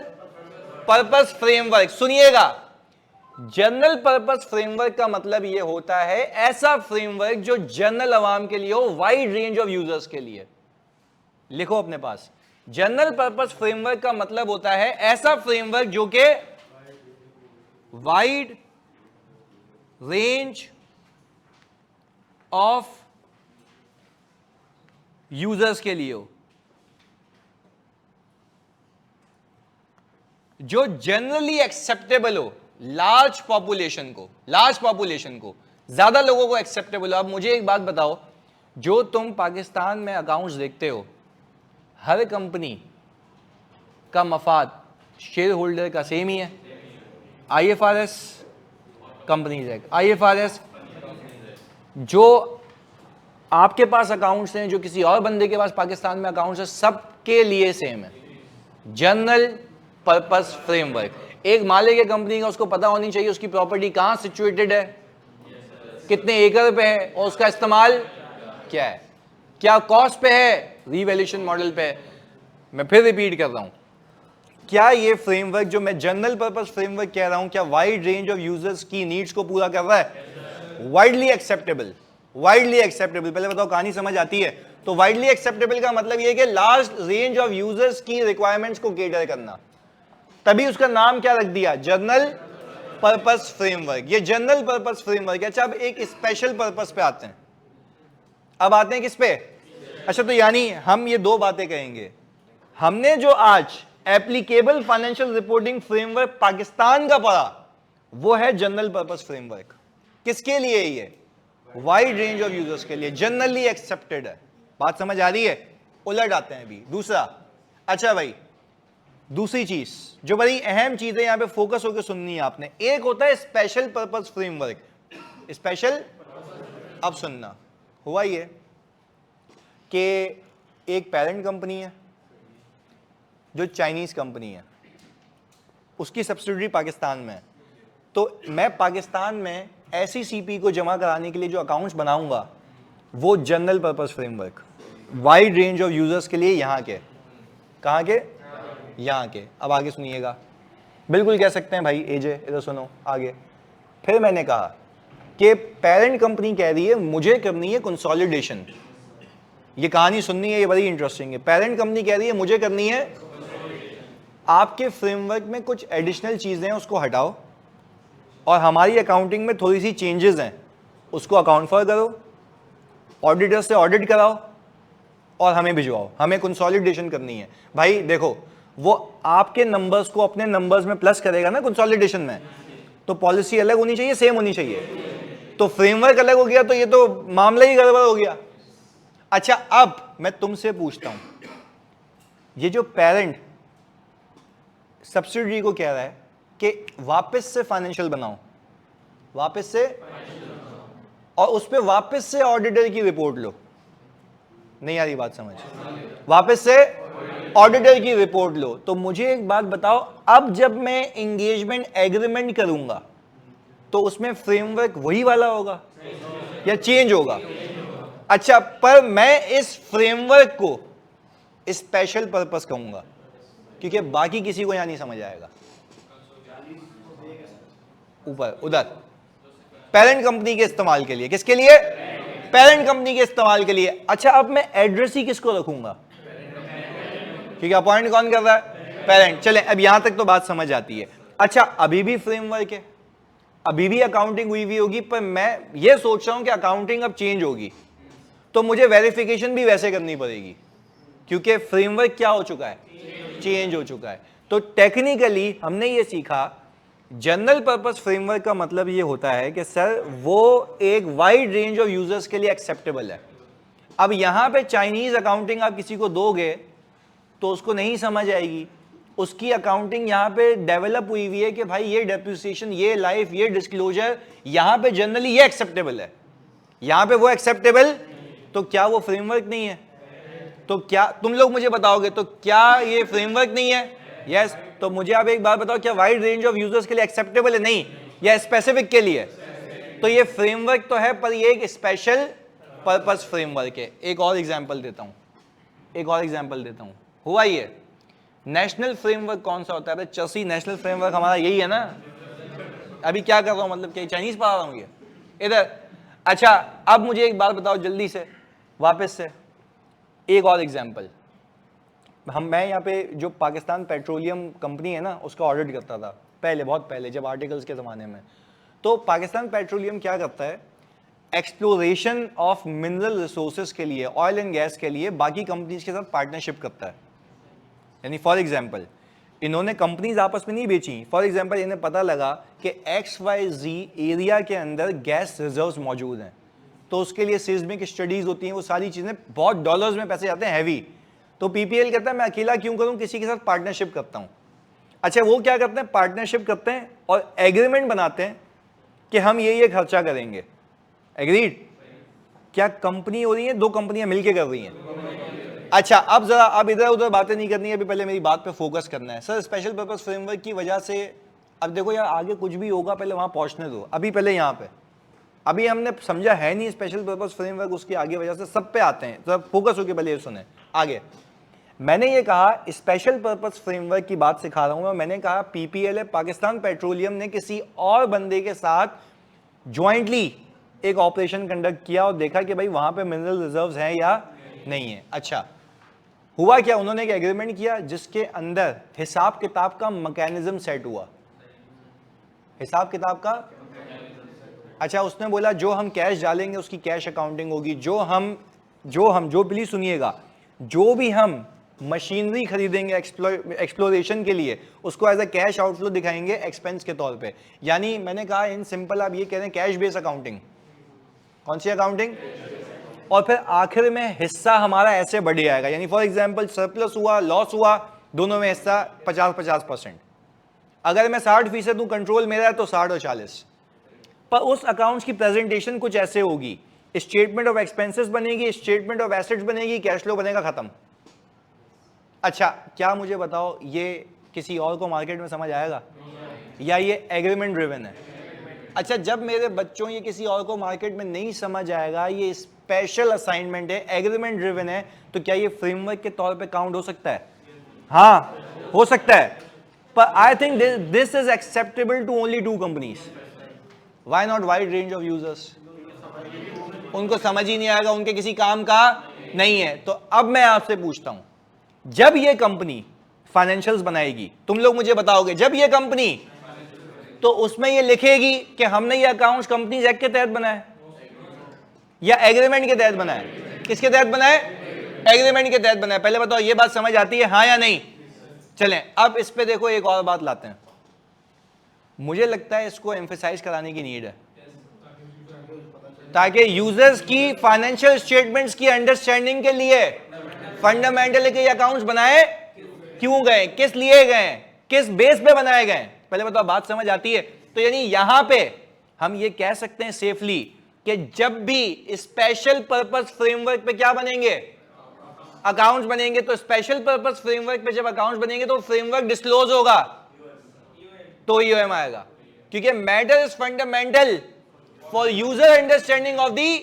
पर्पस फ्रेमवर्क। सुनिएगा, जनरल पर्पस फ्रेमवर्क का मतलब यह होता है ऐसा फ्रेमवर्क जो जनरल अवाम के लिए हो, वाइड रेंज ऑफ यूजर्स के लिए। लिखो अपने पास, जनरल पर्पस फ्रेमवर्क का मतलब होता है ऐसा फ्रेमवर्क जो कि वाइड रेंज ऑफ यूजर्स के लिए हो, जो जनरली एक्सेप्टेबल हो, लार्ज पॉपुलेशन को, ज्यादा लोगों को एक्सेप्टेबल हो। अब मुझे एक बात बताओ, जो तुम पाकिस्तान में अकाउंट्स देखते हो, हर कंपनी का मफाद शेयर होल्डर का सेम ही है। IFRS कंपनीज एक्ट, IFRS जो आपके पास अकाउंट्स हैं, जो किसी और बंदे के पास पाकिस्तान में अकाउंट्स हैं, सबके लिए सेम है। General purpose framework. एक मालिक है कंपनी का, उसको पता होनी चाहिए उसकी प्रॉपर्टी कहां सिचुएटेड है, कितने एकड़ पे है, और उसका इस्तेमाल क्या है, क्या कॉस्ट पे है, रीवैल्यूएशन मॉडल पे है। मैं फिर रिपीट कर रहा हूं, क्या ये फ्रेमवर्क जो मैं जनरल पर्पस फ्रेमवर्क कह रहा हूं, क्या वाइड रेंज ऑफ यूजर्स की नीड्स को पूरा कर रहा है? Widely acceptable, widely acceptable. पहले बताओ कहानी समझ आती है? तो वाइडली एक्सेप्टेबल का मतलब ये कि लार्ज रेंज ऑफ यूजर्स की रिक्वायरमेंट्स को केटर करना, तभी उसका नाम क्या रख दिया? General purpose framework. ये जनरल पर्पस फ्रेमवर्क है। अच्छा, अब एक स्पेशल पर्पस पे आते हैं। अब आते हैं किस पे? अच्छा, तो यानी हम ये दो बातें कहेंगे। हमने जो आज applicable financial reporting framework Pakistan का पढ़ा, वो है जनरल पर्पस फ्रेमवर्क। किसके लिए? ये वाइड रेंज ऑफ यूजर्स के लिए, जनरली एक्सेप्टेड है। बात समझ आ रही है? उलट आते हैं अभी दूसरा। अच्छा भाई, दूसरी चीज जो बड़ी अहम चीज है, यहां पे फोकस होकर सुननी है आपने। एक होता है स्पेशल पर्पस फ्रेमवर्क। स्पेशल, अब सुनना, हुआ ये कि एक पेरेंट कंपनी है जो चाइनीज कंपनी है, उसकी सब्सिडियरी पाकिस्तान में है। तो मैं पाकिस्तान में ऐसी सीपी को जमा कराने के लिए जो अकाउंट्स बनाऊंगा, वो general purpose framework, wide range of users के लिए। यहां के, कहां के? यहां के। अब आगे सुनिएगा, बिल्कुल कह सकते हैं भाई एजे, इधर सुनो आगे। फिर मैंने कहा कि पेरेंट कंपनी कह रही है मुझे करनी है कंसोलिडेशन। ये कहानी सुननी है, ये बड़ी इंटरेस्टिंग है। पेरेंट कंपनी कह रही है मुझे करनी है, आपके फ्रेमवर्क में कुछ एडिशनल चीजें हैं उसको हटाओ, और हमारी अकाउंटिंग में थोड़ी सी चेंजेस हैं, उसको अकाउंट फॉर करो, ऑडिटर से ऑडिट कराओ और हमें भिजवाओ। हमें कंसोलिडेशन करनी है। भाई देखो, वो आपके नंबर्स को अपने नंबर्स में प्लस करेगा ना कंसोलिडेशन में, तो पॉलिसी अलग होनी चाहिए, सेम होनी चाहिए। तो फ्रेमवर्क अलग हो गया तो ये तो मामला ही गड़बड़ हो गया। अच्छा, अब मैं तुमसे पूछता हूं, ये जो पेरेंट सब्सिडियरी को कह रहा है कि वापस से फाइनेंशियल बनाओ, वापस से, और उस पर वापस से ऑडिटर की रिपोर्ट लो, नहीं आ रही बात समझ? वापस से ऑडिटर की रिपोर्ट लो। तो मुझे एक बात बताओ, अब जब मैं एंगेजमेंट एग्रीमेंट करूंगा तो उसमें फ्रेमवर्क वही वाला होगा या चेंज होगा? अच्छा, पर मैं इस फ्रेमवर्क को स्पेशल पर्पस कहूंगा, क्योंकि बाकी किसी को यहां नहीं समझ आएगा। ऊपर उधर पेरेंट कंपनी के इस्तेमाल के लिए, किसके लिए? पेरेंट कंपनी के इस्तेमाल के लिए। अच्छा, अब मैं एड्रेस ही किसको रखूंगा? क्योंकि अपॉइंट कौन कर रहा है? पेरेंट। चले, अब यहां तक तो बात समझ आती है। अच्छा, अभी भी फ्रेमवर्क है, अभी भी अकाउंटिंग हुई भी होगी, पर मैं ये सोच रहा हूं कि अकाउंटिंग अब चेंज होगी, तो मुझे वेरिफिकेशन भी वैसे करनी पड़ेगी, क्योंकि फ्रेमवर्क क्या हो चुका है? चेंज हो चुका है। तो टेक्निकली हमने ये सीखा, जनरल पर्पस फ्रेमवर्क का मतलब ये होता है कि सर वो एक वाइड रेंज ऑफ यूजर्स के लिए एक्सेप्टेबल है। अब यहां पे चाइनीज अकाउंटिंग आप किसी को दोगे तो उसको नहीं समझ आएगी। उसकी अकाउंटिंग यहां पे डेवलप हुई हुई है कि भाई ये डेप्रिसिएशन, ये लाइफ, ये डिस्क्लोजर, यहां पे जनरली ये एक्सेप्टेबल है, यहां पे वो एक्सेप्टेबल। तो क्या वो फ्रेमवर्क नहीं है? तो क्या तुम लोग मुझे बताओगे, तो क्या ये फ्रेमवर्क नहीं है? यस। तो मुझे आप एक बात बताओ, क्या वाइड रेंज ऑफ यूजर्स के लिए एक्सेप्टेबल है? नहीं, या स्पेसिफिक के लिए? तो ये फ्रेमवर्क तो है, पर ये एक स्पेशल पर्पस फ्रेमवर्क है। एक और एग्जांपल देता हूं, एक और एग्जांपल देता हूं। हुआ ये नेशनल फ्रेमवर्क कौन सा होता है? चसी नेशनल फ्रेमवर्क हमारा यही है ना। अभी क्या कर रहा हूं, मतलब क्या चाइनीज पढ़ा रहा हूं ये इधर? अच्छा, अब मुझे एक बात बताओ जल्दी से, वापस से एक और एग्जांपल। मैं यहाँ पे जो पाकिस्तान पेट्रोलियम कंपनी है ना, उसका ऑडिट करता था पहले, बहुत पहले, जब आर्टिकल्स के ज़माने में। तो पाकिस्तान पेट्रोलियम क्या करता है? एक्सप्लोरेशन ऑफ मिनरल रिसोर्सेज के लिए, ऑयल एंड गैस के लिए बाकी कंपनीज के साथ पार्टनरशिप करता है। यानी फॉर एग्जांपल, इन्होंने कंपनीज आपस में नहीं बेची। फॉर एग्जांपल, इन्हें पता लगा कि XYZ एरिया के अंदर गैस रिजर्व्स मौजूद हैं, तो उसके लिए सिस्मिक स्टडीज होती हैं, वो सारी चीज़ें बहुत डॉलर्स में पैसे जाते हैं, हैवी। तो PPL कहता है मैं अकेला क्यों करूं, किसी के साथ पार्टनरशिप करता हूं। अच्छा, वो क्या करते हैं? पार्टनरशिप करते हैं और एग्रीमेंट बनाते हैं कि हम ये खर्चा करेंगे। एग्रीड? क्या कंपनी हो रही है, दो कंपनियां मिलकर कर रही हैं। अच्छा, अब जरा, अब इधर उधर बातें नहीं करनी है, अभी पहले मेरी बात पे फोकस करना है। सर स्पेशल पर्पस फ्रेमवर्क की वजह से, अब देखो यार, आगे कुछ भी होगा पहले वहां पहुंचने दो, अभी पहले यहाँ पे, अभी हमने समझा है नहीं स्पेशल पर्पस फ्रेमवर्क, उसकी आगे वजह से सब पे आते हैं, तो फोकस होकर पहले ये सुने आगे। मैंने ये कहा स्पेशल पर्पस फ्रेमवर्क की बात सिखा रहा हूं मैं। मैंने कहा पीपीएल पाकिस्तान पेट्रोलियम ने किसी और बंदे के साथ ज्वाइंटली एक ऑपरेशन कंडक्ट किया और देखा कि भाई वहां पे मिनरल रिजर्व्स हैं या नहीं है। अच्छा, हुआ क्या, उन्होंने एक एग्रीमेंट किया जिसके अंदर हिसाब किताब का मैकेनिज्म सेट हुआ। हिसाब किताब का, अच्छा, उसने बोला जो हम कैश डालेंगे उसकी कैश अकाउंटिंग होगी, जो प्लीज सुनिएगा, जो भी हम मशीनरी खरीदेंगे एक्सप्लोरेशन के लिए उसको एज अ कैश आउटफ्लो दिखाएंगे एक्सपेंस के तौर पे। यानी मैंने कहा इन सिंपल आप ये कह रहे हैं कैश बेस अकाउंटिंग। कौन सी अकाउंटिंग? और फिर आखिर में हिस्सा हमारा ऐसे बढ़ जाएगा, यानी फॉर एग्जांपल सरप्लस हुआ लॉस हुआ दोनों में हिस्सा 50-50%। अगर मैं 60% हूं कंट्रोल मेरा है तो 60 और 40। पर उस अकाउंट्स की प्रेजेंटेशन कुछ ऐसे होगी, स्टेटमेंट ऑफ एक्सपेंसेस बनेगी, स्टेटमेंट ऑफ एसेट्स बनेगी, कैश फ्लो बनेगा, खत्म। अच्छा, क्या मुझे बताओ ये किसी और को मार्केट में समझ आएगा या ये एग्रीमेंट ड्रिवन है? अच्छा, जब मेरे बच्चों ये किसी और को मार्केट में नहीं समझ आएगा, ये स्पेशल असाइनमेंट है, एग्रीमेंट ड्रिवन है, तो क्या ये फ्रेमवर्क के तौर पे काउंट हो सकता है? हाँ, हो सकता है। पर I think this is acceptable to only 2 companies. Why not wide range of users? उनको समझ ही नहीं आएगा, उनके किसी काम का नहीं है। तो अब मैं आपसे पूछता हूं, जब ये कंपनी फाइनेंशियल्स बनाएगी, तुम लोग मुझे बताओगे, जब ये कंपनी, तो उसमें ये लिखेगी कि हमने ये अकाउंट्स कंपनीज एक्ट के तहत बनाए या एग्रीमेंट के तहत बनाए? किसके तहत बनाए? एग्रीमेंट के तहत बनाए। पहले बताओ ये बात समझ आती है, हाँ या नहीं? चलें अब इस पे देखो एक और बात लाते हैं, मुझे लगता है इसको एम्फसाइज कराने की नीड है ताकि यूजर्स की फाइनेंशियल स्टेटमेंट्स की अंडरस्टैंडिंग के लिए फंडामेंटली के अकाउंट्स बनाए क्यों गए, किस लिए गए, किस बेस पे बनाए गए। पहले बताओ बात समझ आती है? तो यानी यहां पे हम ये कह सकते हैं सेफली कि जब भी स्पेशल पर्पस फ्रेमवर्क पे क्या बनेंगे, अकाउंट्स बनेंगे, तो स्पेशल पर्पस फ्रेमवर्क पे जब अकाउंट्स बनेंगे तो फ्रेमवर्क डिस्क्लोज होगा तो ईओएम आएगा, क्योंकि matter is fundamental for user understanding of the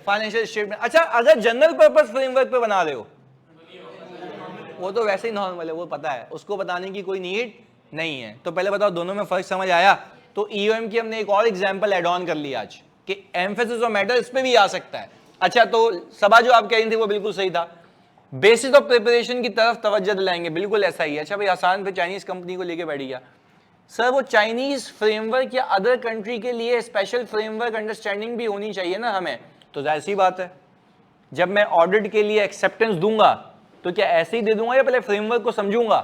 financial statement. अच्छा, अगर जनरल पर्पस फ्रेमवर्क पे बना रहे हो वो तो वैसे ही नॉर्मल है, वो पता है, उसको बताने की कोई नीड नहीं है। तो पहले बताओ दोनों में फर्क समझ आया? तो ईओएम की हमने एक और एग्जांपल ऐड ऑन कर लिया आज कि एम्फेसिस ऑफ मैटर इस पे भी आ सकता है। अच्छा, तो सबा जो आप कह रही थी वो बिल्कुल सही था, बेसिस ऑफ प्रिपरेशन की तरफ तवज्जो दिलाएंगे, बिल्कुल ऐसा ही है। अच्छा भाई, आसान पे चाइनीज कंपनी को लेके बैठ गया सर, वो चाइनीज फ्रेमवर्क या अदर कंट्री के लिए स्पेशल फ्रेमवर्क अंडरस्टैंडिंग भी होनी चाहिए ना हमें। तो जाहिर सी बात है, जब मैं ऑडिट के लिए एक्सेप्टेंस दूंगा तो क्या ऐसे ही दे दूंगा या पहले फ्रेमवर्क को समझूंगा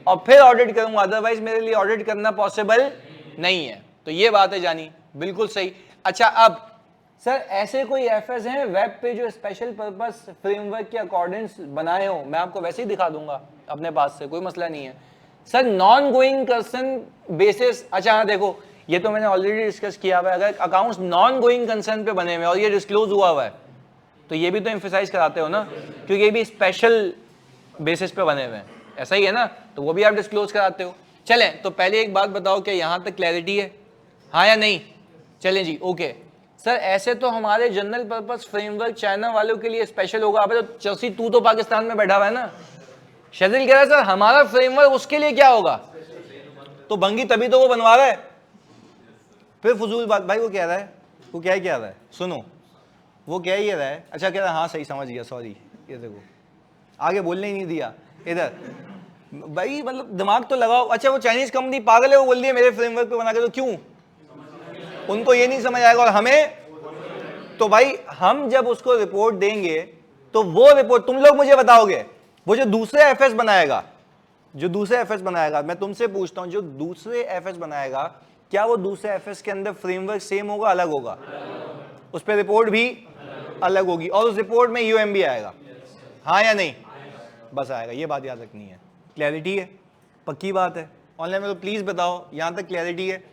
और फिर ऑडिट करूंगा? अदरवाइज मेरे लिए ऑडिट करना पॉसिबल नहीं है। तो ये बात है जानी, बिल्कुल सही। अच्छा, अब सर ऐसे कोई एफएस हैं वेब पे जो स्पेशल पर्पस फ्रेमवर्क के अकॉर्डिंग बनाए हो? मैं आपको वैसे ही दिखा दूंगा अपने पास से, कोई मसला नहीं है sir. Non going concern basis, अच्छा हाँ देखो, ये तो मैंने ऑलरेडी डिस्कस किया हुआ है, अगर अकाउंट्स नॉन गोइंग कंसर्न पे बने हुए और ये डिस्क्लोज हुआ हुआ है तो ये भी तो एम्फसाइज कराते हो ना, क्योंकि ये भी स्पेशल बेसिस पे बने हुए हैं, ऐसा ही है ना, तो वो भी आप डिस्क्लोज कराते हो। चलें, तो पहले एक बात बताओ कि यहाँ तक क्लैरिटी है, हाँ या नहीं? चलें जी, ओके सर। ऐसे तो हमारे जनरल पर्पस फ्रेमवर्क चाइना वालों के लिए स्पेशल होगा। अब तो चौसी तू तो पाकिस्तान में बैठा हुआ है ना, शजील कह रहा है सर हमारा फ्रेमवर्क उसके लिए क्या होगा? तो भंगी तभी तो वो बनवा रहा है, फिर फजूल बात। भाई वो कह रहा है, वो क्या कह रहा है, सुनो, वो कह ही रहा है, अच्छा कह रहा है, हाँ सही समझ गया, सॉरी, ये देखो आगे बोलने ही नहीं दिया इधर। भाई मतलब दिमाग तो लगाओ। अच्छा, वो चाइनीज कंपनी पागल है, वो बोल रही है मेरे फ्रेमवर्क पे बना के, तो क्यों? उनको ये नहीं समझ आएगा और हमें तो भाई हम जब उसको रिपोर्ट देंगे तो वो रिपोर्ट तुम लोग मुझे बताओगे, वो जो दूसरे एफएस बनाएगा, जो दूसरे एफएस बनाएगा, मैं तुमसे पूछता हूं, जो दूसरे एफएस बनाएगा क्या वो दूसरे एफएस के अंदर फ्रेमवर्क सेम होगा, अलग होगा? उस पर रिपोर्ट भी अलग होगी और उस रिपोर्ट में यूएम भी आएगा, हाँ या नहीं? बस आएगा, ये बात याद रखनी है। क्लैरिटी है? पक्की बात है? ऑनलाइन में तो प्लीज बताओ यहां तक क्लैरिटी है?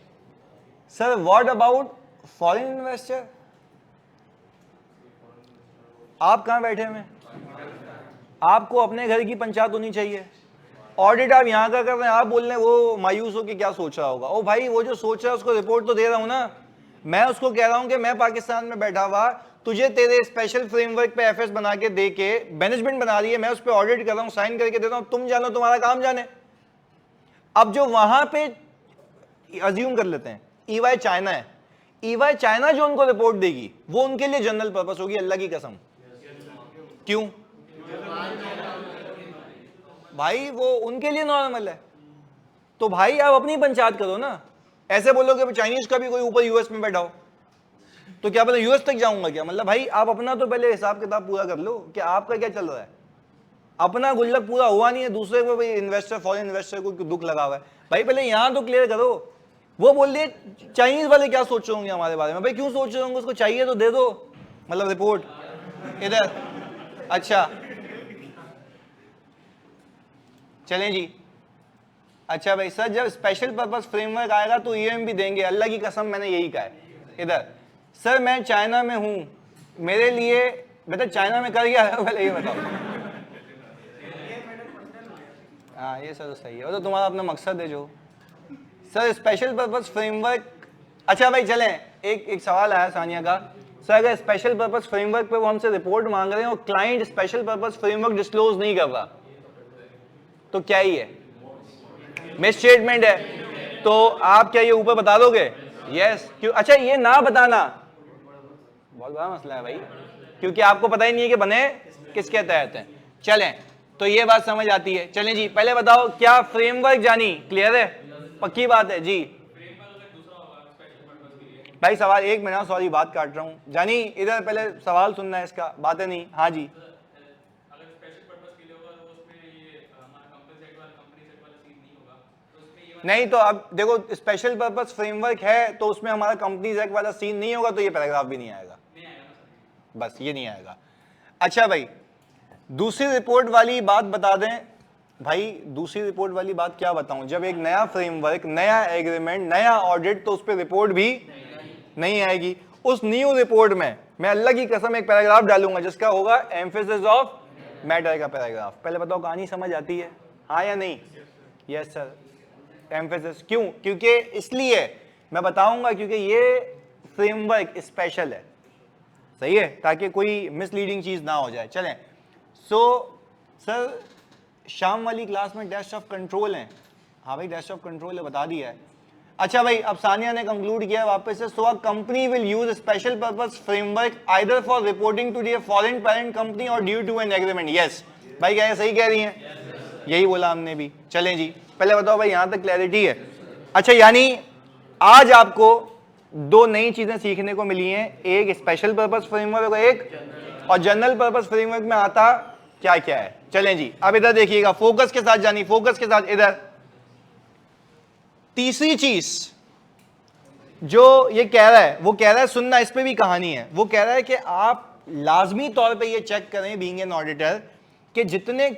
Sir what about foreign investor? आप कहां बैठे हुए? आपको अपने घर की पंचायत होनी चाहिए। ऑडिट आप यहां का कर रहे हैं, आप बोल रहे हैं वो मायूस हो कि क्या सोच रहा होगा। ओ भाई, वो जो सोच रहा है उसको रिपोर्ट तो दे रहा हूं ना, मैं उसको कह रहा हूं कि मैं पाकिस्तान में बैठा हुआ तुझे तेरे स्पेशल फ्रेमवर्क पे एफएस बना के दे के मैनेजमेंट बना रही है, मैं उस पर ऑडिट कर रहा हूं, साइन करके देता हूं, तुम जानो तुम्हारा काम जाने। अब जो वहां पे अज्यूम कर लेते हैं ईवाई चाइना है, ईवाई चाइना जो उनको रिपोर्ट देगी वो उनके लिए जनरल पर्पस होगी, अल्लाह की कसम। क्यों भाई? वो उनके लिए नॉर्मल है। तो भाई आप अपनी पंचायत करो ना। ऐसे बोलोगे चाइनीज का भी कोई ऊपर यूएस में बैठा हो तो क्या पता यूएस तक जाऊंगा क्या? मतलब भाई आप अपना तो पहले हिसाब किताब पूरा कर लो कि आपका क्या चल रहा है। अपना गुल्लक पूरा हुआ नहीं है, दूसरे को भाई इन्वेस्टर, फॉरेन इन्वेस्टर को दुख लगा हुआ है। भाई पहले यहां तो क्लियर करो। वो बोल दिए चाइनीज वाले क्या सोच रहे होंगे हमारे बारे में? भाई क्यों सोच रहे होंगे? उसको चाहिए तो दे दो, मतलब रिपोर्ट इधर। अच्छा चलें जी। अच्छा भाई सर जब स्पेशल पर्पस फ्रेमवर्क आएगा तो ईएम भी देंगे, अल्लाह की कसम मैंने यही कहा है। इधर सर मैं चाइना में हूं, मेरे लिए बेटा चाइना में कर गया पहले ये बताओ। हाँ ये सर तो सही है, वो तो तुम्हारा अपना मकसद है जो। सर स्पेशल पर्पस फ्रेमवर्क, अच्छा भाई चलें, एक सवाल आया सानिया का, सर अगर स्पेशल पर्पस फ्रेमवर्क पे वो हमसे रिपोर्ट मांग रहे हैं और client special purpose framework disclose नहीं कर रहा तो क्या ही है? मिस स्टेटमेंट है। तो आप क्या ये ऊपर बता दोगे? यस। क्यों? अच्छा ये ना बताना बहुत बड़ा मसला है भाई, क्योंकि आपको पता ही नहीं है कि बने किसके तहत है। चलें तो ये बात समझ आती है। चलें जी पहले बताओ क्या फ्रेमवर्क जानी क्लियर है? पक्की बात है जी भाई। सवाल एक मिनट, सॉरी बात काट रहा हूं जानी, इधर पहले सवाल सुनना है इसका, बातें नहीं। हाँ जी नहीं तो अब देखो स्पेशल पर्पस फ्रेमवर्क है तो उसमें हमारा कंपनीज एक्ट वाला सीन नहीं होगा तो ये पैराग्राफ भी नहीं आएगा, बस ये नहीं आएगा। अच्छा भाई दूसरी रिपोर्ट वाली बात बता दें भाई। दूसरी रिपोर्ट वाली बात क्या बताऊं? जब एक नया फ्रेमवर्क, नया एग्रीमेंट, नया ऑडिट, तो उस पर रिपोर्ट भी नहीं आएगी। उस न्यू रिपोर्ट में मैं अल्लाह की कसम एक पैराग्राफ डालूंगा जिसका होगा एम्फेसिस ऑफ मैटर का पैराग्राफ। पहले बताओ कहानी समझ आती है हाँ या नहीं? यस सर एम्फेसिस क्यों? क्योंकि इसलिए मैं बताऊंगा क्योंकि ये फ्रेमवर्क स्पेशल है, सही है, ताकि कोई मिसलीडिंग चीज ना हो जाए। चलें सर शाम वाली क्लास में डेस्क ऑफ कंट्रोल है। हाँ भाई डेस्क ऑफ कंट्रोल है, बता दिया है। अच्छा भाई अब सानिया ने कंक्लूड किया वापस से, so a company will use special purpose framework either for reporting to the foreign parent company और due to an agreement. Yes भाई क्या सही कह रही हैं? यही बोला हमने भी। चलें जी पहले बताओ भाई यहां तक क्लैरिटी है? अच्छा यानी आज आपको दो नई चीजें सीखने को मिली हैं, एक स्पेशल पर्पस फ्रेमवर्क एक और जनरल पर्पस फ्रेमवर्क में आता क्या क्या है। चलें जी अब इधर देखिएगा फोकस के साथ जानी, फोकस के साथ। इधर तीसरी चीज जो ये कह रहा है, वो कह रहा है सुनना, इस पे भी कहानी है। वो कह रहा है कि आप लाजमी तौर पे ये चेक करें बीइंग एन ऑडिटर कि जितने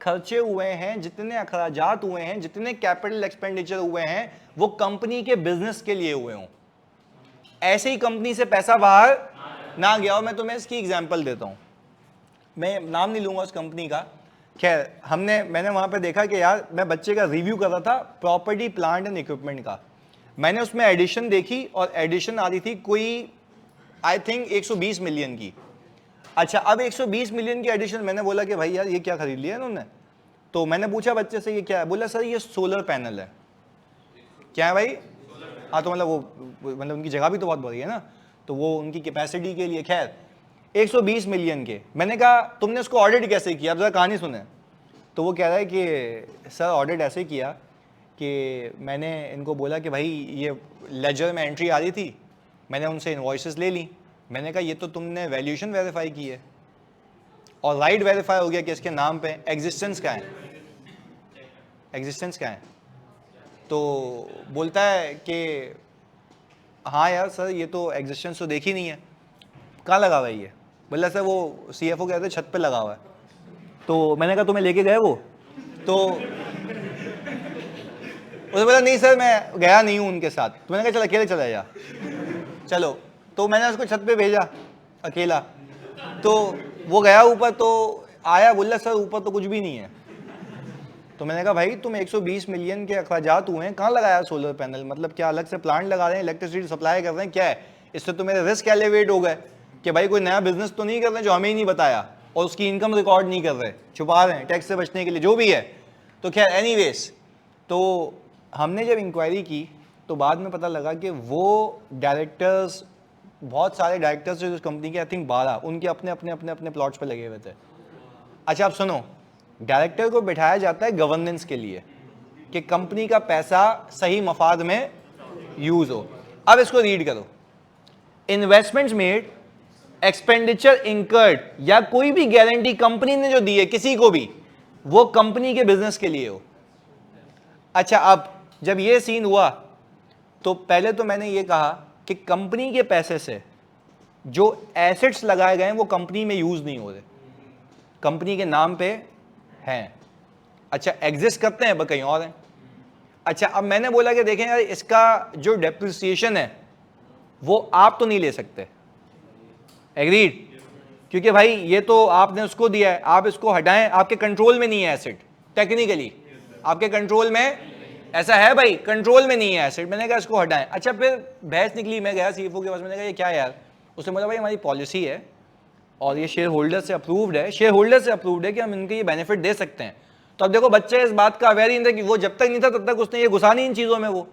खर्चे हुए हैं, जितने अखराजात हुए हैं, जितने कैपिटल एक्सपेंडिचर हुए हैं वो कंपनी के बिजनेस के लिए हुए हों, ऐसे ही कंपनी से पैसा बाहर ना गया हो। मैं तुम्हें इसकी एग्जांपल देता हूं, मैं नाम नहीं लूंगा उस कंपनी का। खैर मैंने वहां पे देखा कि यार मैं बच्चे का रिव्यू कर रहा था प्रॉपर्टी प्लांट एंड इक्विपमेंट का, मैंने उसमें एडिशन देखी और एडिशन आ रही थी कोई आई थिंक 120 मिलियन की। अच्छा अब 120 मिलियन की एडिशन, मैंने बोला कि भाई यार ये क्या खरीद लिया इन्होंने? तो मैंने पूछा बच्चे से ये क्या है? बोला सर ये सोलर पैनल है। क्या है भाई? हाँ तो मतलब वो मतलब उनकी जगह भी तो बहुत बड़ी है ना, तो वो उनकी कैपेसिटी के लिए। खैर 120 मिलियन के। मैंने कहा तुमने उसको ऑडिट कैसे किया? अब जरा कहानी सुने। तो वो कह रहा है कि सर ऑडिट ऐसे किया कि मैंने इनको बोला कि भाई ये लेजर में एंट्री आ रही थी, मैंने उनसे इनवॉइसेस ले ली, मैंने कहा ये तो तुमने वैल्यूएशन वेरीफाई की है और राइट वेरीफाई हो गया कि इसके नाम पे एग्जिस्टेंस क्या है, एग्जिस्टेंस क्या है? तो बोलता है कि हाँ यार सर ये तो एग्जिस्टेंस तो देखी नहीं है। कहाँ लगा हुआ है ये? बोला सर वो CFO कहते छत पे लगा हुआ है। तो मैंने कहा तुम्हें लेके गए वो? तो उसने बोला नहीं सर मैं गया नहीं हूँ उनके साथ। तो मैंने कहा चल अकेले चला जा। चलो तो मैंने उसको छत पे भेजा अकेला, तो वो गया ऊपर, तो आया बोला सर ऊपर तो कुछ भी नहीं है। तो मैंने कहा भाई तुम 120 मिलियन के अखराजात हुए हैं, कहाँ लगाया सोलर पैनल? मतलब क्या अलग से प्लांट लगा रहे हैं, इलेक्ट्रिसिटी सप्लाई कर रहे हैं, क्या है? इससे तो मेरे रिस्क एलिवेट हो गए। कि भाई कोई नया बिजनेस तो नहीं कर रहे जो हमें ही नहीं बताया, और उसकी इनकम रिकॉर्ड नहीं कर रहे, छुपा रहे हैं टैक्स से बचने के लिए, जो भी है। तो खैर एनीवेज, तो हमने जब इंक्वायरी की तो बाद में पता लगा कि वो डायरेक्टर्स, बहुत सारे डायरेक्टर्स जो इस कंपनी के, आई थिंक 12, उनके अपने अपने अपने अपने प्लॉट्स पे लगे हुए थे। अच्छा आप सुनो, डायरेक्टर को बिठाया जाता है गवर्नेंस के लिए कि कंपनी का पैसा सही मफाद में यूज हो। अब इसको रीड करो, इन्वेस्टमेंट्स मेड, एक्सपेंडिचर इंकर्ड, या कोई भी गारंटी कंपनी ने जो दी है किसी को भी, वो कंपनी के बिजनेस के लिए हो। अच्छा अब जब ये सीन हुआ तो पहले तो मैंने ये कहा कि कंपनी के पैसे से जो एसेट्स लगाए गए हैं वो कंपनी में यूज नहीं हो रहे, कंपनी के नाम पे हैं। अच्छा एग्जिस्ट करते हैं पर कहीं और हैं। अच्छा अब मैंने बोला कि देखें यार, इसका जो डेप्रिसिएशन है वो आप तो नहीं ले सकते, एग्रीड, क्योंकि भाई ये तो आपने उसको दिया है, आप इसको हटाएं, आपके कंट्रोल में नहीं है एसेट, टेक्निकली आपके कंट्रोल में, ऐसा है भाई, कंट्रोल में नहीं है एसेट। मैंने कहा इसको हटाएं। अच्छा फिर बहस निकली, मैं गया सीएफओ के पास, मैंने कहा ये क्या यार, उसने बोला भाई हमारी पॉलिसी है और ये शेयर होल्डर से अप्रूव्ड है, शेयर होल्डर से अप्रूव्ड है कि हम इनके ये बेनिफिट दे सकते हैं। तो अब देखो बच्चे इस बात का अवेयर ही नहीं था कि वो जब तक नहीं था तब तक उसने ये घुसा नहीं इन चीज़ों में वो।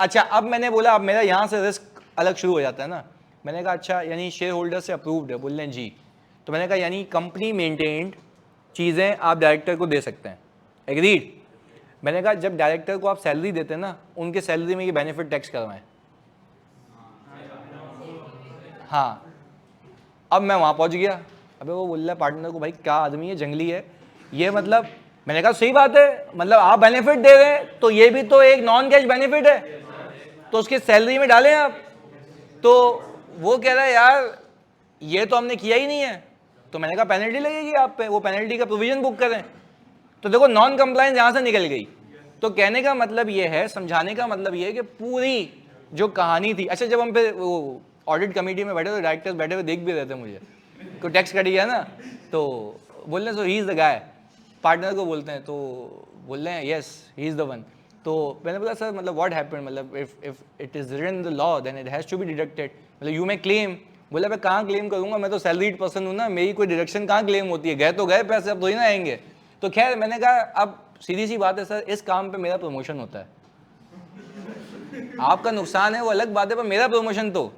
अच्छा अब मैंने बोला, अब मेरा यहाँ से रिस्क अलग शुरू हो जाता है ना। मैंने कहा अच्छा यानी शेयर होल्डर से अप्रूव्ड है, बोल रहे हैं जी। तो मैंने कहा यानी कंपनी मेंटेन्ड चीज़ें आप डायरेक्टर को दे सकते हैं, एग्रीड। मैंने कहा जब डायरेक्टर को आप सैलरी देते हैं ना, उनके सैलरी में ये बेनिफिट टैक्स करवाएं। हाँ अब मैं वहाँ पहुँच गया, अबे वो बोल रहा है पार्टनर को, भाई क्या आदमी है, जंगली है ये, मतलब मैंने कहा सही बात है, मतलब आप बेनिफिट दे रहे हैं तो ये भी तो एक नॉन कैश बेनिफिट है, तो उसकी सैलरी में डालें आप। तो वो कह रहा है यार ये तो हमने किया ही नहीं है। तो मैंने कहा पेनल्टी लगेगी आप पे, वो पेनल्टी का प्रोविजन बुक करें। तो देखो नॉन कंप्लायंस यहां से निकल गई। तो कहने का मतलब ये है, समझाने का मतलब ये है कि पूरी जो कहानी थी, अच्छा जब हम पे वो ऑडिट कमेटी में बैठे तो डायरेक्टर्स बैठे हुए देख भी रहे थे मुझे, कोई टैक्स कट गया ना, तो बोल रहे so he is the guy, partner को बोलते हैं, तो बोल रहे हैं yes he is the one. तो मैंने बोला सर मतलब व्हाट हैपेंड, मतलब if it is written in the law then it has to be deducted, मतलब यू मे क्लेम। बोला मैं कहाँ क्लेम करूंगा, मैं तो सैलरीड पर्सन हूँ ना, मेरी कोई डिडक्शन कहाँ क्लेम होती है, गए तो गए पैसे, अब तो ही ना आएंगे। तो खैर मैंने कहा अब सीधी सी बात है सर, इस काम पे मेरा प्रमोशन होता है, आपका नुकसान है वो अलग बात है, पर मेरा प्रमोशन तो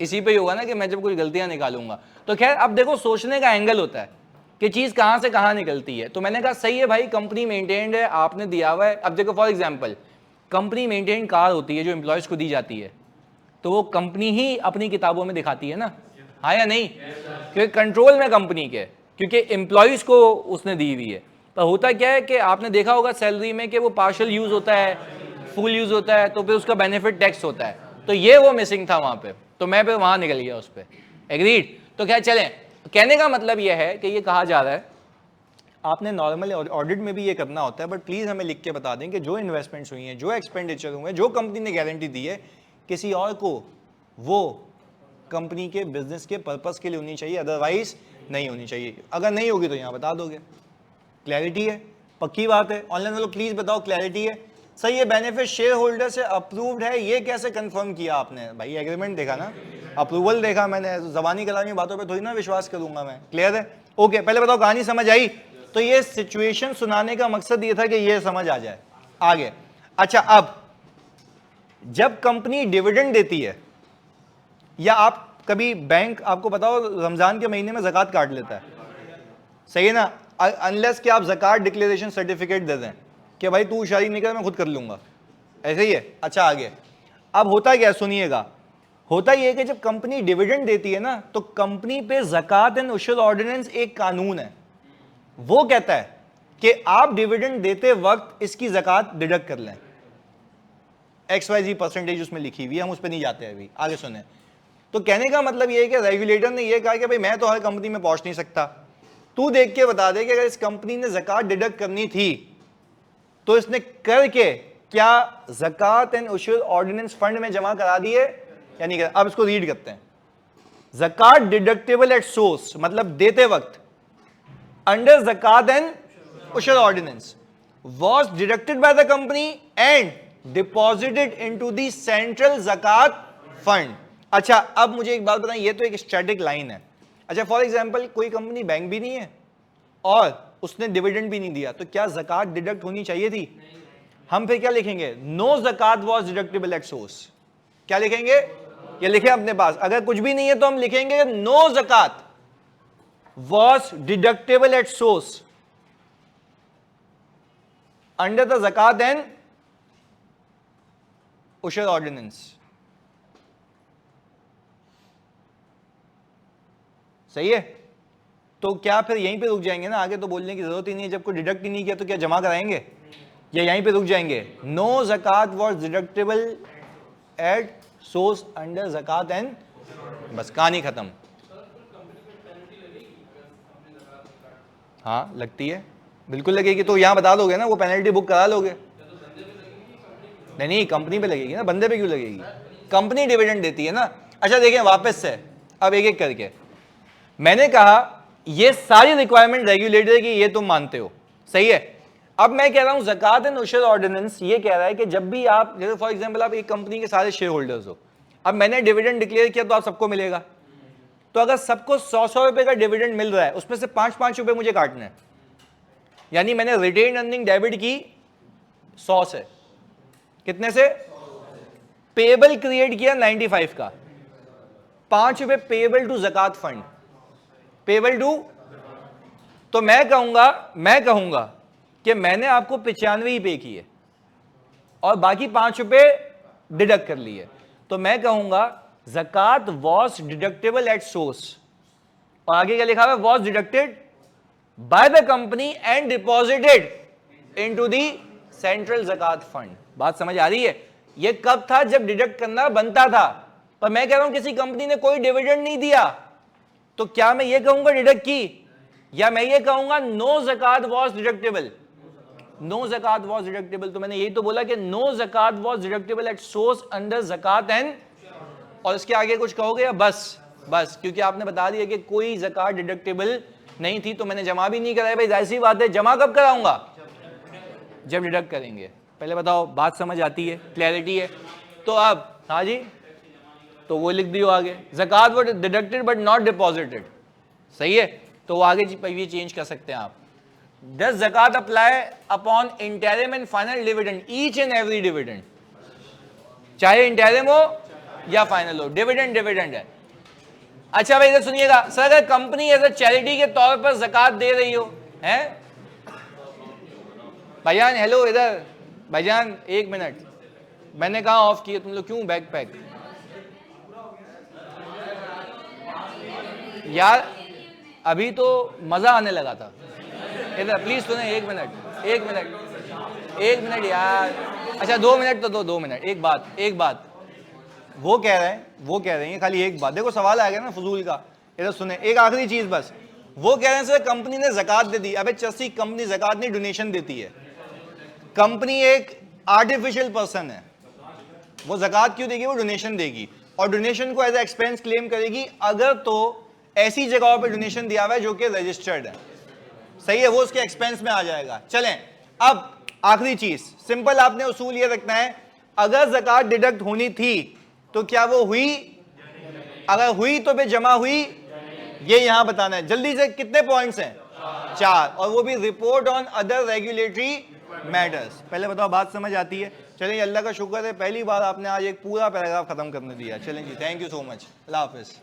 इसी पे ही होगा ना कि मैं जब कोई गलतियां निकालूंगा। तो खैर अब देखो सोचने का एंगल होता है कि चीज कहां से कहां निकलती है। तो मैंने कहा सही है भाई, कंपनी मेंटेन्ड है, आपने दिया हुआ है। अब देखो for example company maintained car होती है जो एम्प्लॉयज को दी जाती है, तो वो कंपनी ही अपनी किताबों में दिखाती है ना, हाँ या नहीं, क्योंकि कंट्रोल में कंपनी के, क्योंकि एम्प्लॉयज को उसने दी हुई है। पर होता क्या है कि आपने देखा होगा सैलरी में कि वो पार्शियल यूज होता है, फुल यूज होता है, तो फिर उसका बेनिफिट टैक्स होता है। तो ये वो मिसिंग था वहां पे, तो मैं फिर वहां निकल गया उस पर, एग्रीड। तो क्या चलें, कहने का मतलब ये है कि ये कहा जा रहा है आपने नॉर्मल ऑडिट में भी ये करना होता है, बट प्लीज हमें लिख के बता दें कि जो इन्वेस्टमेंट्स हुई हैं, जो एक्सपेंडिचर हुए हैं, जो कंपनी ने गारंटी दी है किसी और को, वो कंपनी के बिजनेस के पर्पस के लिए होनी चाहिए, अदरवाइज नहीं होनी चाहिए। अगर नहीं होगी तो यहाँ बता दोगे, क्लैरिटी है, पक्की बात है। ऑनलाइन वालों प्लीज बताओ क्लैरिटी है, सही है। बेनिफिट शेयर होल्डर से अप्रूव्ड है, ये कैसे कंफर्म किया आपने भाई, एग्रीमेंट देखा ना, अप्रूवल देखा मैंने, जबानी कलामी बातों पे थोड़ी ना विश्वास करूंगा मैं, क्लियर है। ओके पहले बताओ कहानी समझ आई। तो ये सिचुएशन सुनाने का मकसद ये था कि ये समझ आ जाए आगे। अच्छा अब जब कंपनी डिविडेंड देती है, या आप कभी बैंक, आपको बताओ रमजान के महीने में ज़कात काट लेता है, सही है ना, अनलेस कि आप ज़कात डिक्लेरेशन सर्टिफिकेट दे दें कि भाई तू शादी नहीं कर मैं खुद कर लूंगा, ऐसे ही है। अच्छा आगे अब होता क्या, सुनिएगा, होता यह है कि जब कंपनी डिविडेंड देती है ना, तो कंपनी पे ज़कात एंड उशूर ऑर्डिनेंस एक कानून है, वो कहता है कि आप डिविडेंड देते वक्त इसकी ज़कात डिडक्ट कर लें, XYZ% उसमें लिखी हुई है, हम उस पर नहीं जाते अभी, आगे सुने। तो कहने का मतलब ये है कि रेगुलेटर ने ये कहा कि भाई मैं तो हर कंपनी में पहुंच नहीं सकता, तू देख के बता दे कि अगर इस कंपनी ने ज़कात डिडक्ट करनी थी तो इसने करके क्या ज़कात एंड उशूर ऑर्डिनेंस फंड में जमा करा दिए या नहीं करा। अब इसको रीड करते हैं, ज़कात डिडक्टेबल एट सोर्स, मतलब देते वक्त under Zakat and Ushr ordinance was deducted by the company and deposited into the central zakat fund. अच्छा अब मुझे एक बात बताएं, ये तो एक स्टैटिक लाइन है। अच्छा फॉर एग्जांपल कोई कंपनी बैंक भी नहीं है और उसने डिविडेंड भी नहीं दिया, तो क्या ज़कात डिडक्ट होनी चाहिए थी? हम फिर क्या लिखेंगे? No zakat was deductible at source. क्या लिखेंगे? ये लिखे अपने पास, अगर कुछ भी नहीं है तो हम लिखेंगे no zakat was deductible at source under the Zakat and Ushr ordinance. सही है? तो क्या फिर यहीं पे रुक जाएंगे ना? आगे तो बोलने की जरूरत ही नहीं है। जब कोई डिडक्ट ही नहीं किया तो क्या जमा कराएंगे या यहीं पे रुक जाएंगे? No zakat was deductible at source under Zakat and, बस कहानी खत्म। हाँ लगती है, बिल्कुल लगेगी। तो यहां बता दोगे ना, वो पेनल्टी बुक करा लोगे। नहीं कंपनी पे लगेगी ना, बंदे पे क्यों लगेगी? कंपनी डिविडेंड देती है ना। अच्छा देखें वापस से, अब एक एक करके। मैंने कहा ये सारी रिक्वायरमेंट रेगुलेटर की, ये तुम मानते हो, सही है। अब मैं कह रहा हूं ज़कात एंड उशर ऑर्डिनेंस ये कह रहा है कि जब भी आप, जैसे फॉर एग्जांपल आप एक कंपनी के सारे शेयर होल्डर्स हो, अब मैंने डिविडेंड डिक्लेयर किया तो आप सबको मिलेगा। तो अगर सबको 100 रुपए का डिविडेंड मिल रहा है, उसमें से 5 रुपए मुझे काटने हैं, यानी मैंने रिटेन अर्निंग डेबिट की 100 से, कितने से? पेबल क्रिएट किया 95 का, 5 रुपए payable to zakat fund, payable to. तो मैं कहूंगा कि मैंने आपको 95 ही पे किए और बाकी 5 रुपए डिडक्ट कर लिए, तो मैं कहूंगा ज़कात वॉज डिडक्टेबल एट सोर्स, और आगे क्या लिखा हुआ है? Was deducted by the company and deposited into the central zakat fund. बात समझ आ रही है? ये कब था? जब डिडक्ट करना बनता था। पर मैं कह रहा हूं किसी कंपनी ने कोई डिविडेंड नहीं दिया, तो क्या मैं ये कहूंगा डिडक्ट की, या मैं ये कहूंगा no zakat was deductible? No zakat was deductible. तो मैंने यही तो बोला कि no zakat was deductible at source under Zakat and, और इसके आगे कुछ कहोगे या बस? बस, क्योंकि आपने बता दिया कि कोई ज़कात डिडक्टेबल नहीं थी, तो मैंने जमा भी नहीं कराया। भाई जाहिर सी बात है, जमा कब कराऊंगा? जब डिडक्ट करेंगे। पहले बताओ बात समझ आती है? क्लैरिटी है? तो अब हाँ जी, तो वो लिख दियो आगे, zakat was deducted but not deposited, सही है। तो वो आगे ये चेंज कर सकते हैं आप। Does zakat apply upon interim and final dividend? Each and every dividend, चाहे इंटरिम हो या फाइनल हो, डिविडेंड डिविडेंड है। अच्छा भाई इधर सुनिएगा, सर अगर कंपनी एज ए चैरिटी के तौर पर ज़कात दे रही हो, हैं भाईजान? हेलो इधर भाईजान, एक मिनट, मैंने कहा ऑफ किया, तुम लोग क्यों बैक पैक? यार अभी तो मजा आने लगा था। इधर प्लीज सुने, एक मिनट यार। अच्छा 2 मिनट तो दो, 2 मिनट। एक बात वो कह रहे हैं खाली एक बात। देखो सवाल आ गया ना फजूल का। इधर सुने, एक आखिरी चीज बस। वो कह रहे हैं सर कंपनी ने ज़कात दे दी। अबे चस्सी, कंपनी ज़कात नहीं डोनेशन देती है। कंपनी एक आर्टिफिशियल पर्सन है, वो ज़कात क्यों देगी? वो डोनेशन देगी, और डोनेशन को एज ए एक्सपेंस क्लेम करेगी अगर तो ऐसी जगहों पे डोनेशन दिया हुआ है जो कि रजिस्टर्ड है, सही है, वो उसके एक्सपेंस में आ जाएगा। चलें अब आखिरी चीज, सिंपल आपने उसूल ये रखना है, अगर ज़कात डिडक्ट होनी थी तो क्या वो हुई? अगर हुई तो फिर जमा हुई, ये यहां बताना है। जल्दी से, कितने पॉइंट्स हैं? 4, और वो भी report on other regulatory matters. पहले बताओ बात समझ आती है? चलिए अल्लाह का शुक्र है, पहली बार आपने आज एक पूरा पैराग्राफ खत्म करने दिया। चलें जी, थैंक यू सो मच, अल्लाह हाफिज।